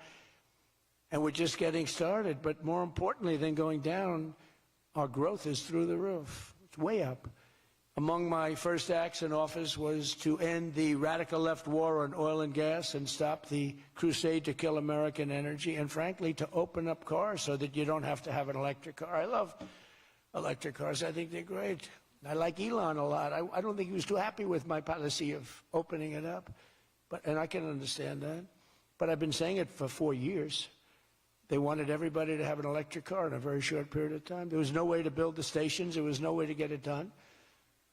A: And we're just getting started. But more importantly than going down, our growth is through the roof. It's way up. Among my first acts in office was to end the radical left war on oil and gas and stop the crusade to kill American energy, and frankly, to open up cars so that you don't have to have an electric car. I love electric cars. I think they're great. I like Elon a lot. I don't think he was too happy with my policy of opening it up, and I can understand that. But I've been saying it for 4 years. They wanted everybody to have an electric car in a very short period of time. There was no way to build the stations. There was no way to get it done.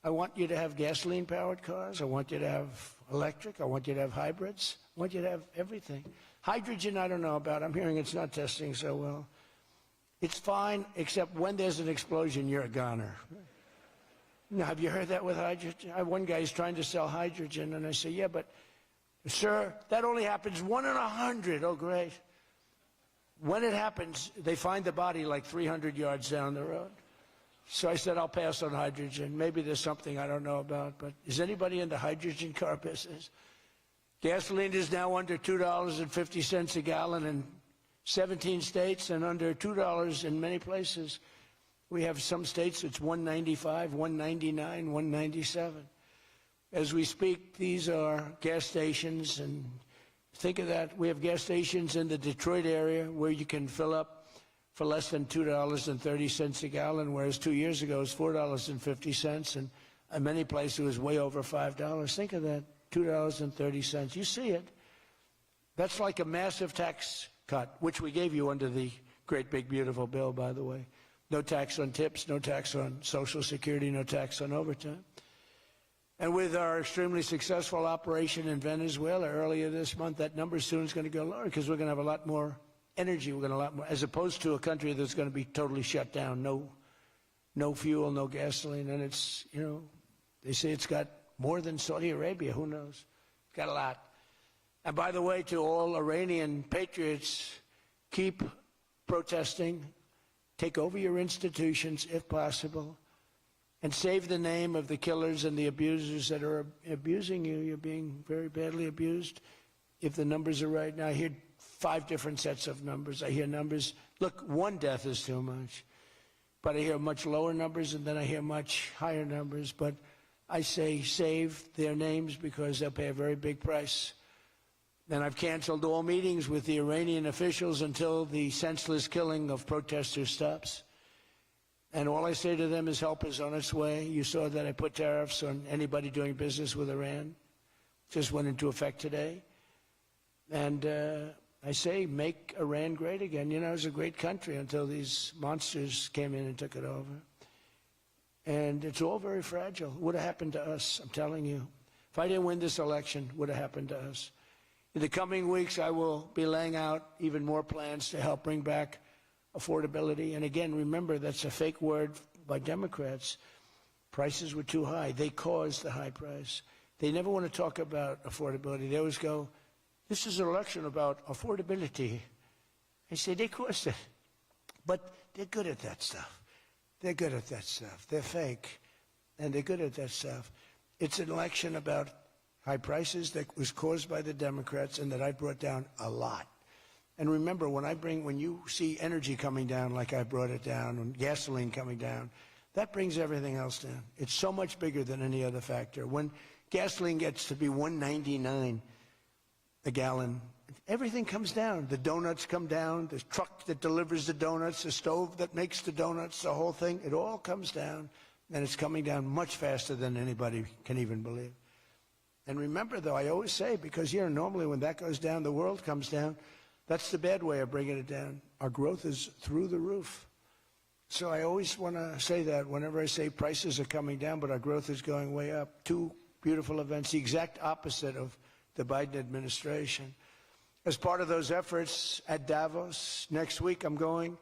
A: I want you to have gasoline-powered cars. I want you to have electric. I want you to have hybrids. I want you to have everything. Hydrogen, I don't know about. I'm hearing it's not testing so well. It's fine, except when there's an explosion, you're a goner. Now, have you heard that with hydrogen? One guy's trying to sell hydrogen, and I say, yeah, but, sir, that only happens 1 in 100. Oh, great. When it happens, they find the body like 300 yards down the road. So I said, I'll pass on hydrogen. Maybe there's something I don't know about, but is anybody in the hydrogen car business? Gasoline is now under $2.50 a gallon in 17 states and under $2 in many places. We have some states it's $1.95, $1.99, $1.97. As we speak, these are gas stations, and think of that. We have gas stations in the Detroit area where you can fill up for less than $2.30 a gallon, whereas 2 years ago it was $4.50, and in many places it was way over $5. Think of that, $2.30. You see it. That's like a massive tax cut, which we gave you under the great big beautiful bill, by the way. No tax on tips, no tax on Social Security, no tax on overtime. And with our extremely successful operation in Venezuela earlier this month, that number soon is going to go lower because we're going to have a lot more energy. We're going to have a lot more, as opposed to a country that's going to be totally shut down. No fuel, no gasoline. And it's, you know, they say it's got more than Saudi Arabia. Who knows? It's got a lot. And by the way, to all Iranian patriots, keep protesting, take over your institutions if possible, and save the name of the killers and the abusers that are abusing you. You're being very badly abused. If the numbers are right now, I hear 5 different sets of numbers. I hear numbers, look, 1 death is too much. But I hear much lower numbers, and then I hear much higher numbers. But I say save their names because they'll pay a very big price. And I've canceled all meetings with the Iranian officials until the senseless killing of protesters stops. And all I say to them is help is on its way. You saw that I put tariffs on anybody doing business with Iran. Just went into effect today. And I say make Iran great again. You know, it was a great country until these monsters came in and took it over. And it's all very fragile. It would have happened to us, I'm telling you. If I didn't win this election, it would have happened to us. In the coming weeks, I will be laying out even more plans to help bring back affordability. And again, remember, that's a fake word by Democrats. Prices were too high. They caused the high price. They never want to talk about affordability. They always go, this is an election about affordability. I say, they caused it. But they're good at that stuff. They're good at that stuff. They're fake, and they're good at that stuff. It's an election about high prices that was caused by the Democrats and that I brought down a lot. And remember, when you see energy coming down like I brought it down, and gasoline coming down, that brings everything else down. It's so much bigger than any other factor. When gasoline gets to be $1.99 a gallon, everything comes down. The donuts come down, the truck that delivers the donuts, the stove that makes the donuts, the whole thing, it all comes down. And it's coming down much faster than anybody can even believe. And remember, though, I always say, because, you know, normally when that goes down, the world comes down. That's the bad way of bringing it down. Our growth is through the roof. So I always want to say that whenever I say prices are coming down, but our growth is going way up. 2 beautiful events, the exact opposite of the Biden administration. As part of those efforts at Davos, next week I'm going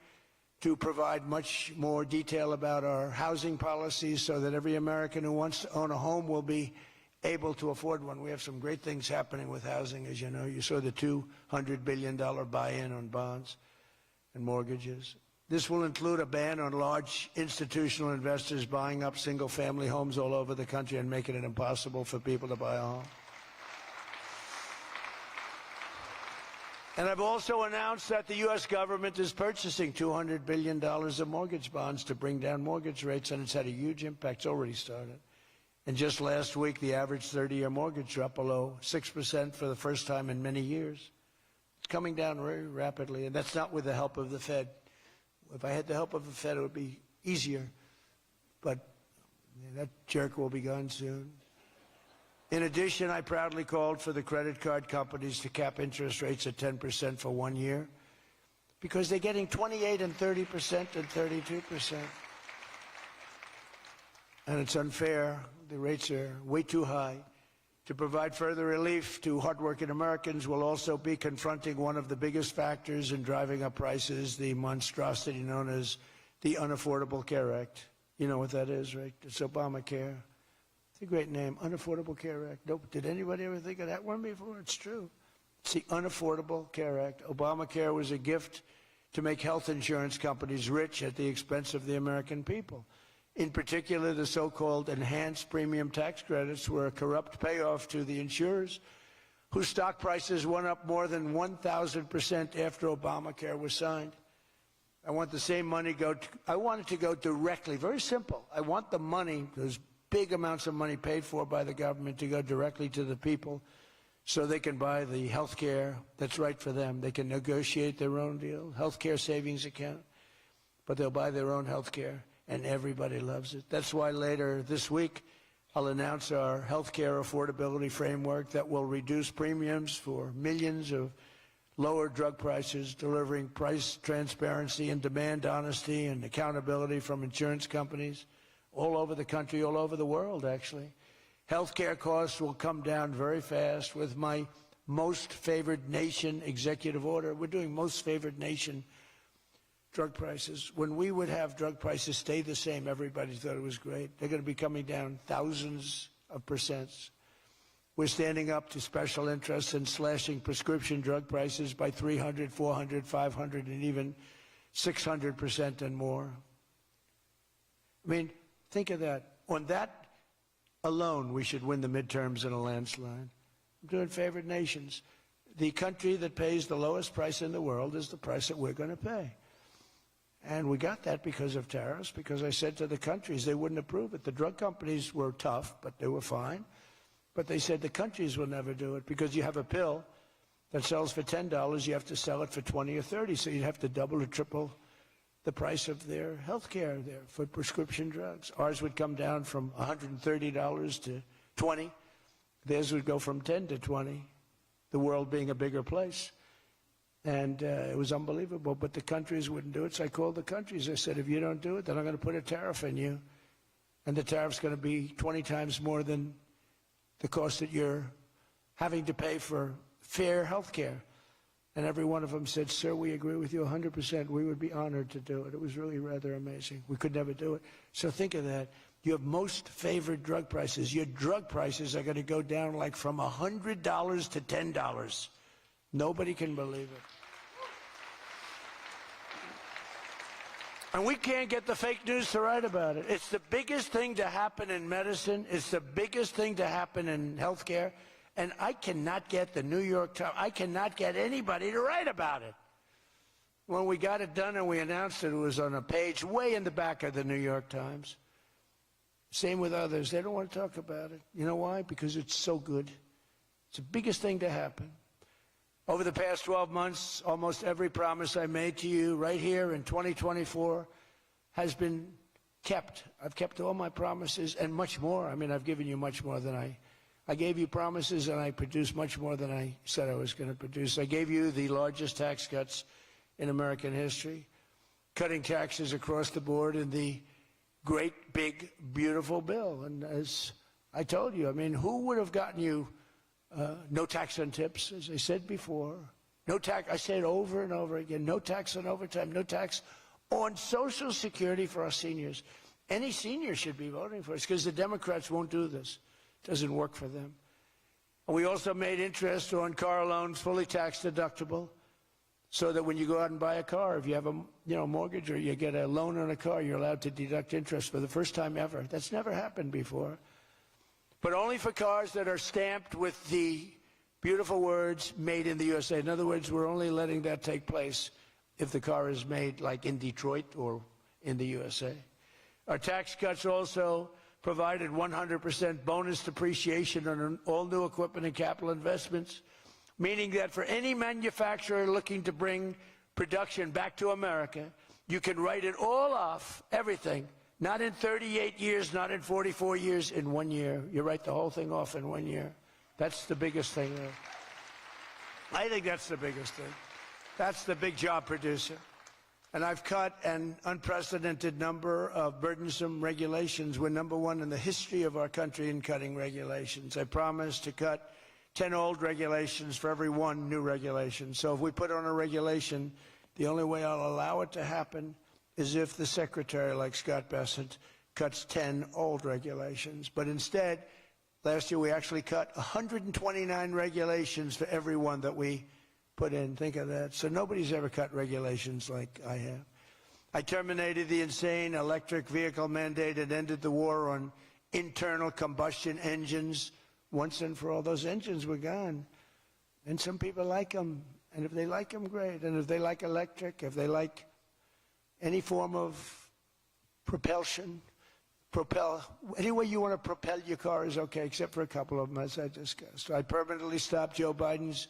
A: to provide much more detail about our housing policies so that every American who wants to own a home will be able to afford one. We have some great things happening with housing, as you know. You saw the $200 billion buy-in on bonds and mortgages. This will include a ban on large institutional investors buying up single-family homes all over the country and making it impossible for people to buy a home. And I've also announced that the U.S. government is purchasing $200 billion of mortgage bonds to bring down mortgage rates, and it's had a huge impact. It's already started. And just last week, the average 30-year mortgage dropped below 6% for the first time in many years. It's coming down very rapidly, and that's not with the help of the Fed. If I had the help of the Fed, it would be easier. But that jerk will be gone soon. In addition, I proudly called for the credit card companies to cap interest rates at 10% for 1 year, because they're getting 28% and 30% and 32%. And it's unfair. The rates are way too high. To provide further relief to hardworking Americans, we'll also be confronting one of the biggest factors in driving up prices, the monstrosity known as the Unaffordable Care Act. You know what that is, right? It's Obamacare. It's a great name, Unaffordable Care Act. Nope. Did anybody ever think of that one before? It's true. It's the Unaffordable Care Act. Obamacare was a gift to make health insurance companies rich at the expense of the American people. In particular, the so-called enhanced premium tax credits were a corrupt payoff to the insurers, whose stock prices went up more than 1,000% after Obamacare was signed. I want the same money I want it to go directly, very simple. I want the money, those big amounts of money paid for by the government, to go directly to the people so they can buy the health care that's right for them. They can negotiate their own deal, health care savings account, but they'll buy their own health care. And everybody loves it. That's why later this week, I'll announce our health care affordability framework that will reduce premiums for millions of lower drug prices, delivering price transparency and demand honesty and accountability from insurance companies all over the country, all over the world, actually. Healthcare costs will come down very fast with my most favored nation executive order. We're doing most favored nation drug prices. When we would have drug prices stay the same, everybody thought it was great. They're going to be coming down thousands of percents. We're standing up to special interests and slashing prescription drug prices by 300, 400, 500, and even 600% and more. I mean, think of that. On that alone, we should win the midterms in a landslide. I'm doing favored nations. The country that pays the lowest price in the world is the price that we're going to pay. And we got that because of tariffs, because I said to the countries they wouldn't approve it. The drug companies were tough, but they were fine. But they said the countries will never do it because you have a pill that sells for $10, you have to sell it for 20 or 30, so you'd have to double or triple the price of their health care there for prescription drugs. Ours would come down from $130 to $20. Theirs would go from 10 to 20, the world being a bigger place. And it was unbelievable, but the countries wouldn't do it. So I called the countries. I said, if you don't do it, then I'm going to put a tariff on you. And the tariff's going to be 20 times more than the cost that you're having to pay for fair health care. And every one of them said, sir, we agree with you 100%. We would be honored to do it. It was really rather amazing. We could never do it. So think of that. You have most favored drug prices. Your drug prices are going to go down like from $100 to $10. Nobody can believe it. And we can't get the fake news to write about it. It's the biggest thing to happen in medicine. It's the biggest thing to happen in healthcare. And I cannot get the New York Times, I cannot get anybody to write about it. When we got it done and we announced it, it was on a page way in the back of the New York Times. Same with others. They don't want to talk about it. You know why? Because it's so good. It's the biggest thing to happen. Over the past 12 months, almost every promise I made to you right here in 2024 has been kept. I've kept all my promises and much more. I mean, I've given you much more than I gave you promises, and I produced much more than I said I was going to produce. I gave you the largest tax cuts in American history, cutting taxes across the board in the great, big, beautiful bill. And as I told you, I mean, who would have gotten you no tax on tips, as I said before. No tax, I say it over and over again, no tax on overtime, no tax on Social Security for our seniors. Any senior should be voting for us because the Democrats won't do this. It doesn't work for them. And we also made interest on car loans fully tax deductible so that when you go out and buy a car, if you have a mortgage or you get a loan on a car, you're allowed to deduct interest for the first time ever. That's never happened before. But only for cars that are stamped with the beautiful words, made in the USA. In other words, we're only letting that take place if the car is made like in Detroit or in the USA. Our tax cuts also provided 100% bonus depreciation on all new equipment and capital investments, meaning that for any manufacturer looking to bring production back to America, you can write it all off, everything. Not in 38 years, not in 44 years, in 1 year. You write the whole thing off in 1 year. That's the biggest thing there. I think that's the biggest thing. That's the big job producer. And I've cut an unprecedented number of burdensome regulations. We're number one in the history of our country in cutting regulations. I promised to cut 10 old regulations for every one new regulation. So if we put on a regulation, the only way I'll allow it to happen is if the secretary, like Scott Bessent, cuts 10 old regulations. But instead, last year we actually cut 129 regulations for every one that we put in. Think of that. So nobody's ever cut regulations like I have. I terminated the insane electric vehicle mandate and ended the war on internal combustion engines once and for all. Those engines were gone. And some people like them. And if they like them, great. And if they like electric, if they like any form of propulsion, any way you want to propel your car is okay, except for a couple of them, as I discussed. I permanently stopped Joe Biden's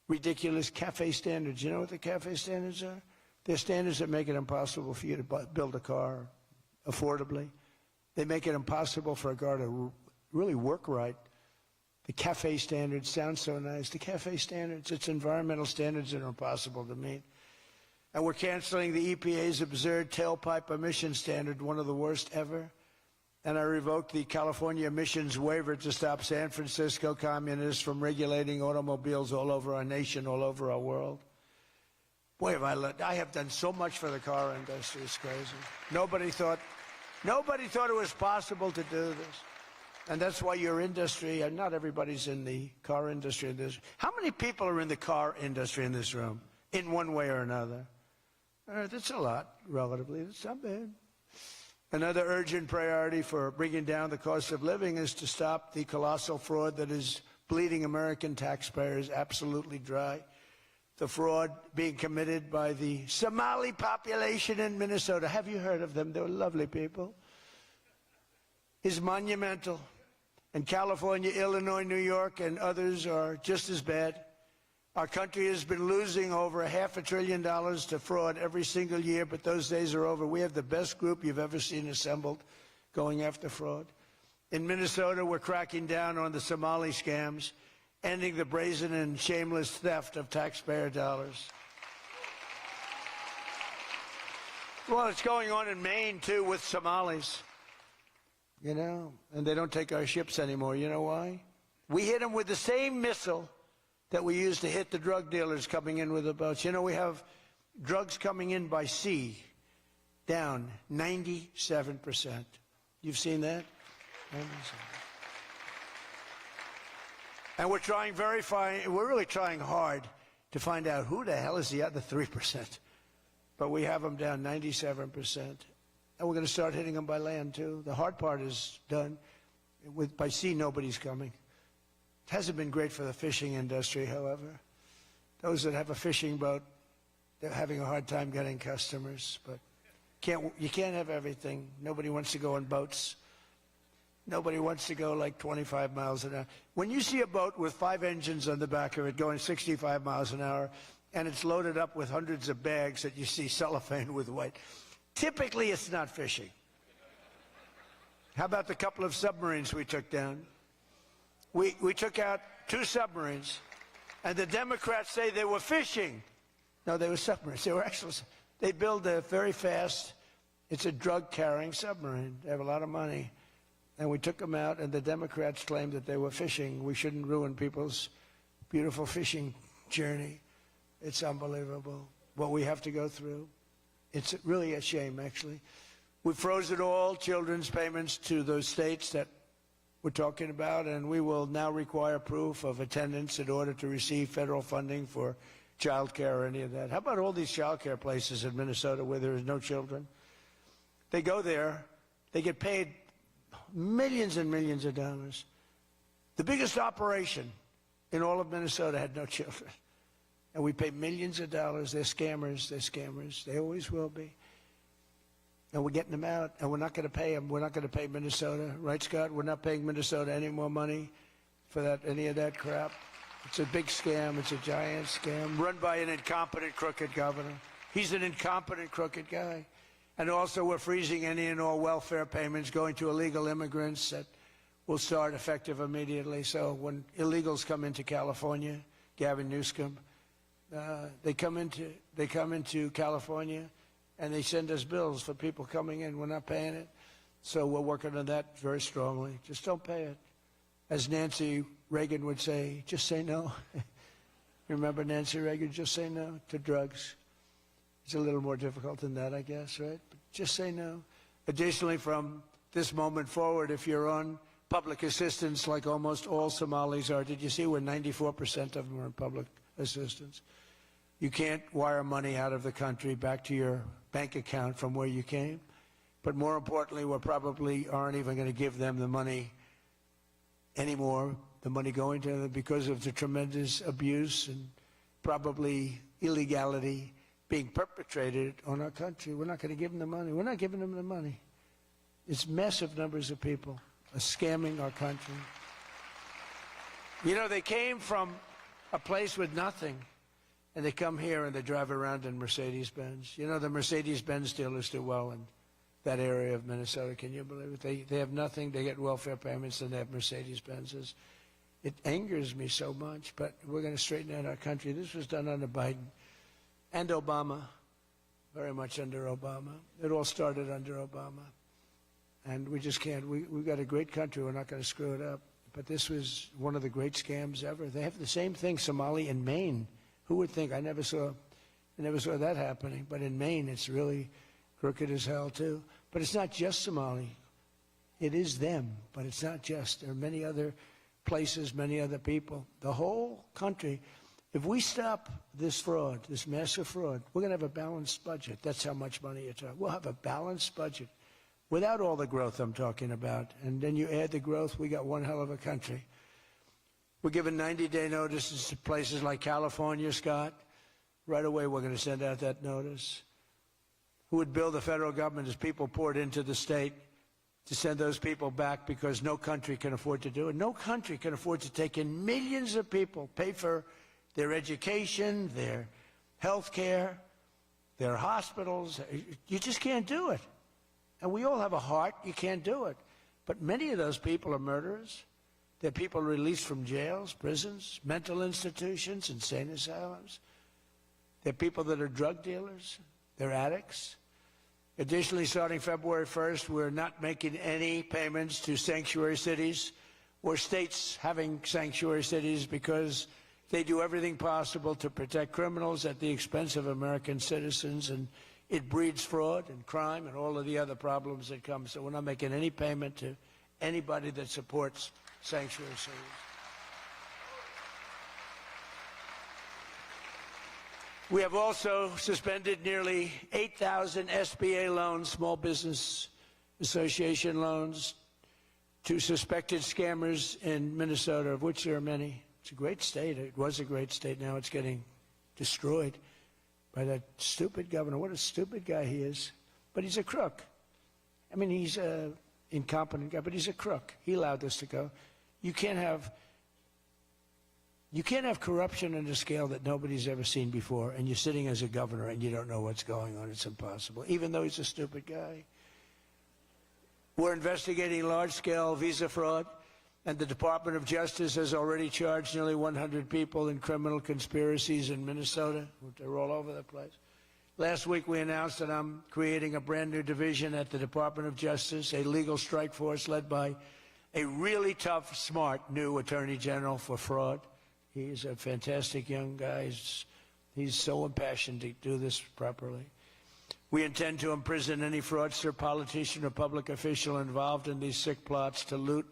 A: ridiculous CAFE standards. You know what the CAFE standards are? They're standards that make it impossible for you to build a car affordably. They make it impossible for a car to really work right. The CAFE standards sound so nice. The CAFE standards, it's environmental standards that are impossible to meet. And we're canceling the EPA's absurd tailpipe emission standard, one of the worst ever. And I revoked the California emissions waiver to stop San Francisco communists from regulating automobiles all over our nation, all over our world. Boy, I have done so much for the car industry. It's crazy. Nobody thought it was possible to do this. And that's why your industry, and not everybody's in the car industry. How many people are in the car industry in this room, in one way or another? That's a lot, relatively. That's not bad. Another urgent priority for bringing down the cost of living is to stop the colossal fraud that is bleeding American taxpayers absolutely dry. The fraud being committed by the Somali population in Minnesota. Have you heard of them? They're lovely people. Is monumental. And California, Illinois, New York, and others are just as bad. Our country has been losing over $500 billion to fraud every single year, but those days are over. We have the best group you've ever seen assembled going after fraud. In Minnesota, we're cracking down on the Somali scams, ending the brazen and shameless theft of taxpayer dollars. Well, it's going on in Maine, too, with Somalis. You know, and they don't take our ships anymore. You know why? We hit them with the same missile that we used to hit the drug dealers coming in with the boats. You know, we have drugs coming in by sea down 97%. You've seen that? 97%. And we're trying we're really trying hard to find out who the hell is the other 3%. But we have them down 97%. And we're going to start hitting them by land, too. The hard part is done. By sea, nobody's coming. It hasn't been great for the fishing industry, however. Those that have a fishing boat, they're having a hard time getting customers. But you can't have everything. Nobody wants to go on boats. Nobody wants to go like 25 miles an hour. When you see a boat with 5 engines on the back of it going 65 miles an hour, and it's loaded up with hundreds of bags that you see cellophane with white, typically it's not fishing. How about the couple of submarines we took down? We took out 2 submarines, and the Democrats say they were fishing. No, they were submarines. They were actually, they build a very fast, it's a drug-carrying submarine. They have a lot of money. And we took them out, and the Democrats claimed that they were fishing. We shouldn't ruin people's beautiful fishing journey. It's unbelievable what we have to go through. It's really a shame, actually. We froze it all, children's payments to those states that we're talking about, and we will now require proof of attendance in order to receive federal funding for child care or any of that. How about all these child care places in Minnesota where there is no children? They go there, they get paid millions and millions of dollars. The biggest operation in all of Minnesota had no children. And we pay millions of dollars. They're scammers. They're scammers. They always will be. And we're getting them out, and we're not going to pay them. We're not going to pay Minnesota. Right, Scott? We're not paying Minnesota any more money for any of that crap. It's a big scam. It's a giant scam run by an incompetent, crooked governor. He's an incompetent, crooked guy. And also we're freezing any and all welfare payments going to illegal immigrants that will start effective immediately. So when illegals come into California, Gavin Newsom, they come into California, and they send us bills for people coming in. We're not paying it. So we're working on that very strongly. Just don't pay it. As Nancy Reagan would say, just say no. Remember Nancy Reagan? Just say no to drugs. It's a little more difficult than that, I guess, right? But just say no. Additionally, from this moment forward, if you're on public assistance like almost all Somalis are, did you see where 94% of them are on public assistance? You can't wire money out of the country back to your bank account from where you came. But more importantly, we probably aren't even going to give them the money anymore, the money going to them, because of the tremendous abuse and probably illegality being perpetrated on our country. We're not going to give them the money. We're not giving them the money. It's massive numbers of people are scamming our country. You know, they came from a place with nothing, and they come here and they drive around in Mercedes-Benz. You know, the Mercedes-Benz dealers do well in that area of Minnesota. Can you believe it? They have nothing. They get welfare payments, and they have Mercedes-Benzes. It angers me so much, but we're going to straighten out our country. This was done under Biden and Obama, very much under Obama. It all started under Obama. And we just can't. We've got a great country. We're not going to screw it up. But this was one of the great scams ever. They have the same thing, Somali in Maine. Who would think? I never saw that happening. But in Maine, it's really crooked as hell, too. But it's not just Somali. It is them, but it's not just. There are many other places, many other people. The whole country, if we stop this fraud, this massive fraud, we're going to have a balanced budget. That's how much money you're talking. We'll have a balanced budget without all the growth I'm talking about. And then you add the growth, we got one hell of a country. We're giving 90-day notices to places like California, Scott. Right away, we're going to send out that notice. Who would bill the federal government as people poured into the state to send those people back because no country can afford to do it? No country can afford to take in millions of people, pay for their education, their health care, their hospitals. You just can't do it. And we all have a heart. You can't do it. But many of those people are murderers. They're people released from jails, prisons, mental institutions, insane asylums. They're people that are drug dealers. They're addicts. Additionally, starting February 1st, we're not making any payments to sanctuary cities or states having sanctuary cities because they do everything possible to protect criminals at the expense of American citizens, and it breeds fraud and crime and all of the other problems that come. So we're not making any payment to anybody that supports sanctuary cities. We have also suspended nearly 8,000 SBA loans, Small Business Association loans, to suspected scammers in Minnesota, of which there are many. It's a great state. It was a great state. Now it's getting destroyed by that stupid governor. What a stupid guy he is. But he's a crook. I mean, he's an incompetent guy, but he's a crook. He allowed this to go. You can't have corruption on a scale that nobody's ever seen before, and you're sitting as a governor and you don't know what's going on. It's impossible, even though he's a stupid guy. We're investigating large-scale visa fraud, and the Department of Justice has already charged nearly 100 people in criminal conspiracies in Minnesota. They're all over the place. Last week we announced that I'm creating a brand new division at the Department of Justice, a legal strike force led by a really tough, smart new Attorney General for fraud. He's a fantastic young guy. He's so impassioned to do this properly. We intend to imprison any fraudster, politician, or public official involved in these sick plots to loot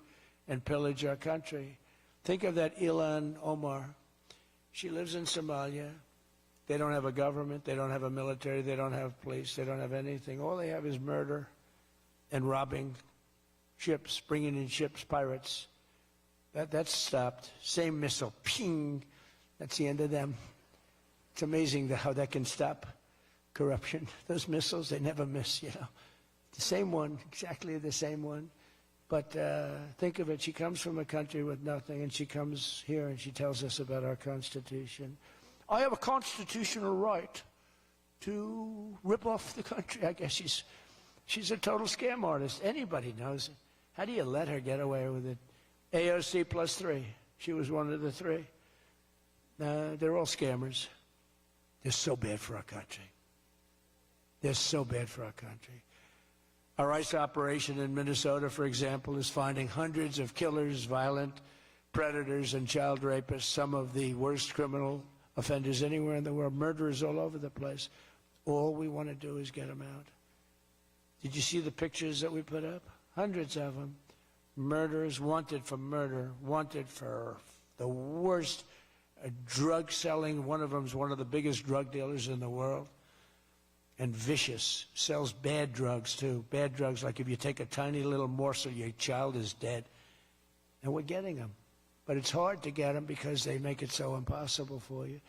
A: and pillage our country. Think of that Ilan Omar. She lives in Somalia. They don't have a government. They don't have a military. They don't have police. They don't have anything. All they have is murder and robbing ships, bringing in ships, pirates. That's stopped. Same missile, ping. That's the end of them. It's amazing how that can stop corruption. Those missiles, they never miss, you know. The same one, exactly the same one. But think of it, she comes from a country with nothing, and she comes here and she tells us about our Constitution. I have a constitutional right to rip off the country. I guess she's a total scam artist. Anybody knows it. How do you let her get away with it? AOC +3. She was one of the three. They're all scammers. They're so bad for our country. They're so bad for our country. Our ICE operation in Minnesota, for example, is finding hundreds of killers, violent predators, and child rapists, some of the worst criminal offenders anywhere in the world, murderers all over the place. All we want to do is get them out. Did you see the pictures that we put up? Hundreds of them. Murderers, wanted for murder, wanted for the worst drug selling. One of them's one of the biggest drug dealers in the world. And vicious, sells bad drugs too. Bad drugs, like if you take a tiny little morsel, your child is dead. And we're getting them. But it's hard to get them because they make it so impossible for you.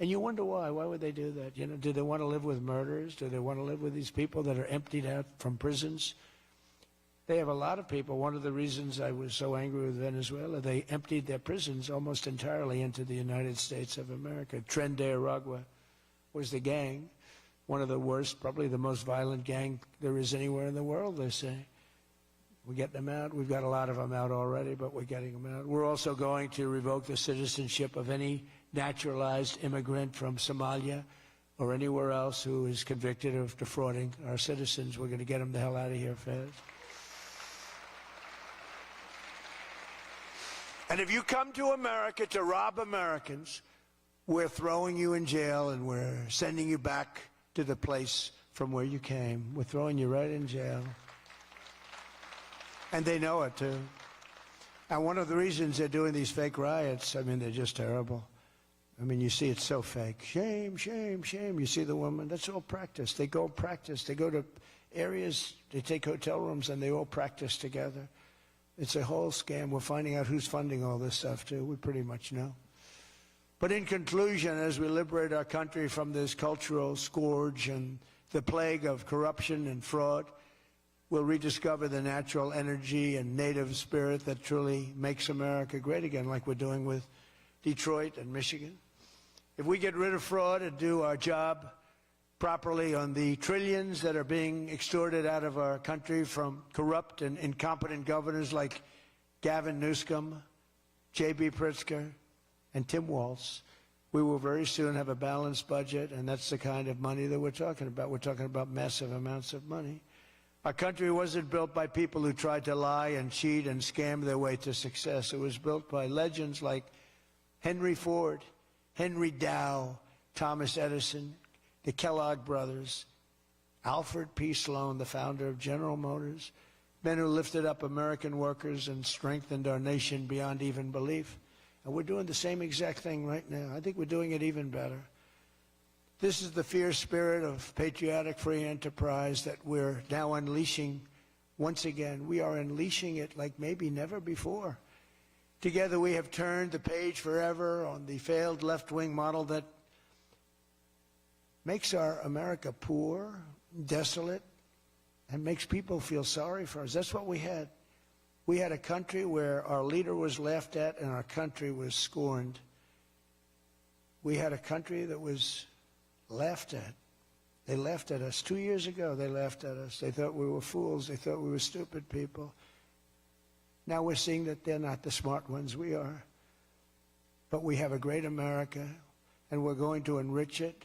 A: And you wonder why. Why would they do that? You know, do they want to live with murderers? Do they want to live with these people that are emptied out from prisons? They have a lot of people. One of the reasons I was so angry with Venezuela, they emptied their prisons almost entirely into the United States of America. Tren de Aragua was the gang, one of the worst, probably the most violent gang there is anywhere in the world, they say. We're getting them out. We've got a lot of them out already, but we're getting them out. We're also going to revoke the citizenship of any naturalized immigrant from Somalia or anywhere else who is convicted of defrauding our citizens. We're going to get them the hell out of here fast. And if you come to America to rob Americans, we're throwing you in jail and we're sending you back to the place from where you came. We're throwing you right in jail. And they know it, too. And one of the reasons they're doing these fake riots, I mean, they're just terrible. I mean, you see it's so fake. Shame, shame, shame. You see the woman, that's all practice. They go practice. They go to areas, they take hotel rooms, and they all practice together. It's a whole scam. We're finding out who's funding all this stuff, too. We pretty much know. But in conclusion, as we liberate our country from this cultural scourge and the plague of corruption and fraud, we'll rediscover the natural energy and native spirit that truly makes America great again, like we're doing with Detroit and Michigan. If we get rid of fraud and do our job properly on the trillions that are being extorted out of our country from corrupt and incompetent governors like Gavin Newsom, J.B. Pritzker, and Tim Walz, we will very soon have a balanced budget, and that's the kind of money that we're talking about. We're talking about massive amounts of money. Our country wasn't built by people who tried to lie and cheat and scam their way to success. It was built by legends like Henry Ford, Henry Dow, Thomas Edison, the Kellogg brothers, Alfred P. Sloan, the founder of General Motors, men who lifted up American workers and strengthened our nation beyond even belief. And we're doing the same exact thing right now. I think we're doing it even better. This is the fierce spirit of patriotic free enterprise that we're now unleashing once again. We are unleashing it like maybe never before. Together we have turned the page forever on the failed left-wing model that makes our America poor, desolate, and makes people feel sorry for us. That's what we had. We had a country where our leader was laughed at and our country was scorned. We had a country that was laughed at. They laughed at us. 2 years ago, they laughed at us. They thought we were fools. They thought we were stupid people. Now we're seeing that they're not the smart ones. We are. But we have a great America, and we're going to enrich it.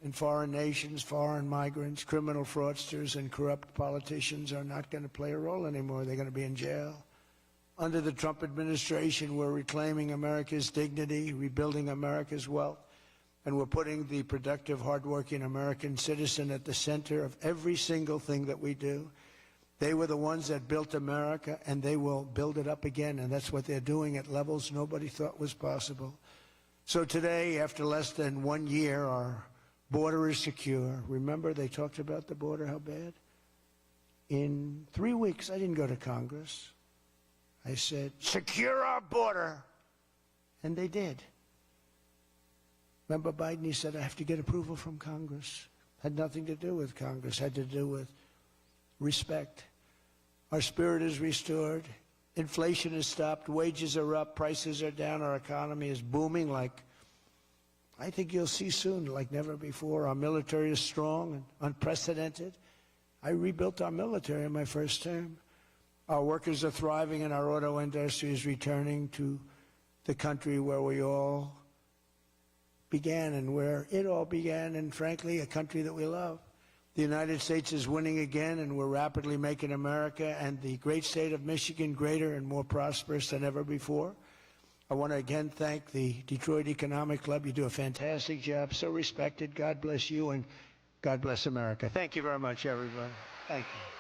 A: And foreign nations, foreign migrants, criminal fraudsters, and corrupt politicians are not going to play a role anymore. They're going to be in jail. Under the Trump administration, we're reclaiming America's dignity, rebuilding America's wealth, and we're putting the productive, hardworking American citizen at the center of every single thing that we do. They were the ones that built America, and they will build it up again, and that's what they're doing at levels nobody thought was possible. So today, after less than 1 year, our border is secure. Remember, they talked about the border, how bad? In 3 weeks, I didn't go to Congress. I said, secure our border. And they did. Remember Biden, he said, I have to get approval from Congress. Had nothing to do with Congress, had to do with respect. Our spirit is restored. Inflation is stopped. Wages are up. Prices are down. Our economy is booming like I think you'll see soon, like never before. Our military is strong and unprecedented. I rebuilt our military in my first term. Our workers are thriving and our auto industry is returning to the country where we all began and where it all began, and frankly, a country that we love. The United States is winning again, and we're rapidly making America and the great state of Michigan greater and more prosperous than ever before. I want to again thank the Detroit Economic Club. You do a fantastic job, so respected. God bless you, and God bless America. Thank you very much, everybody. Thank you.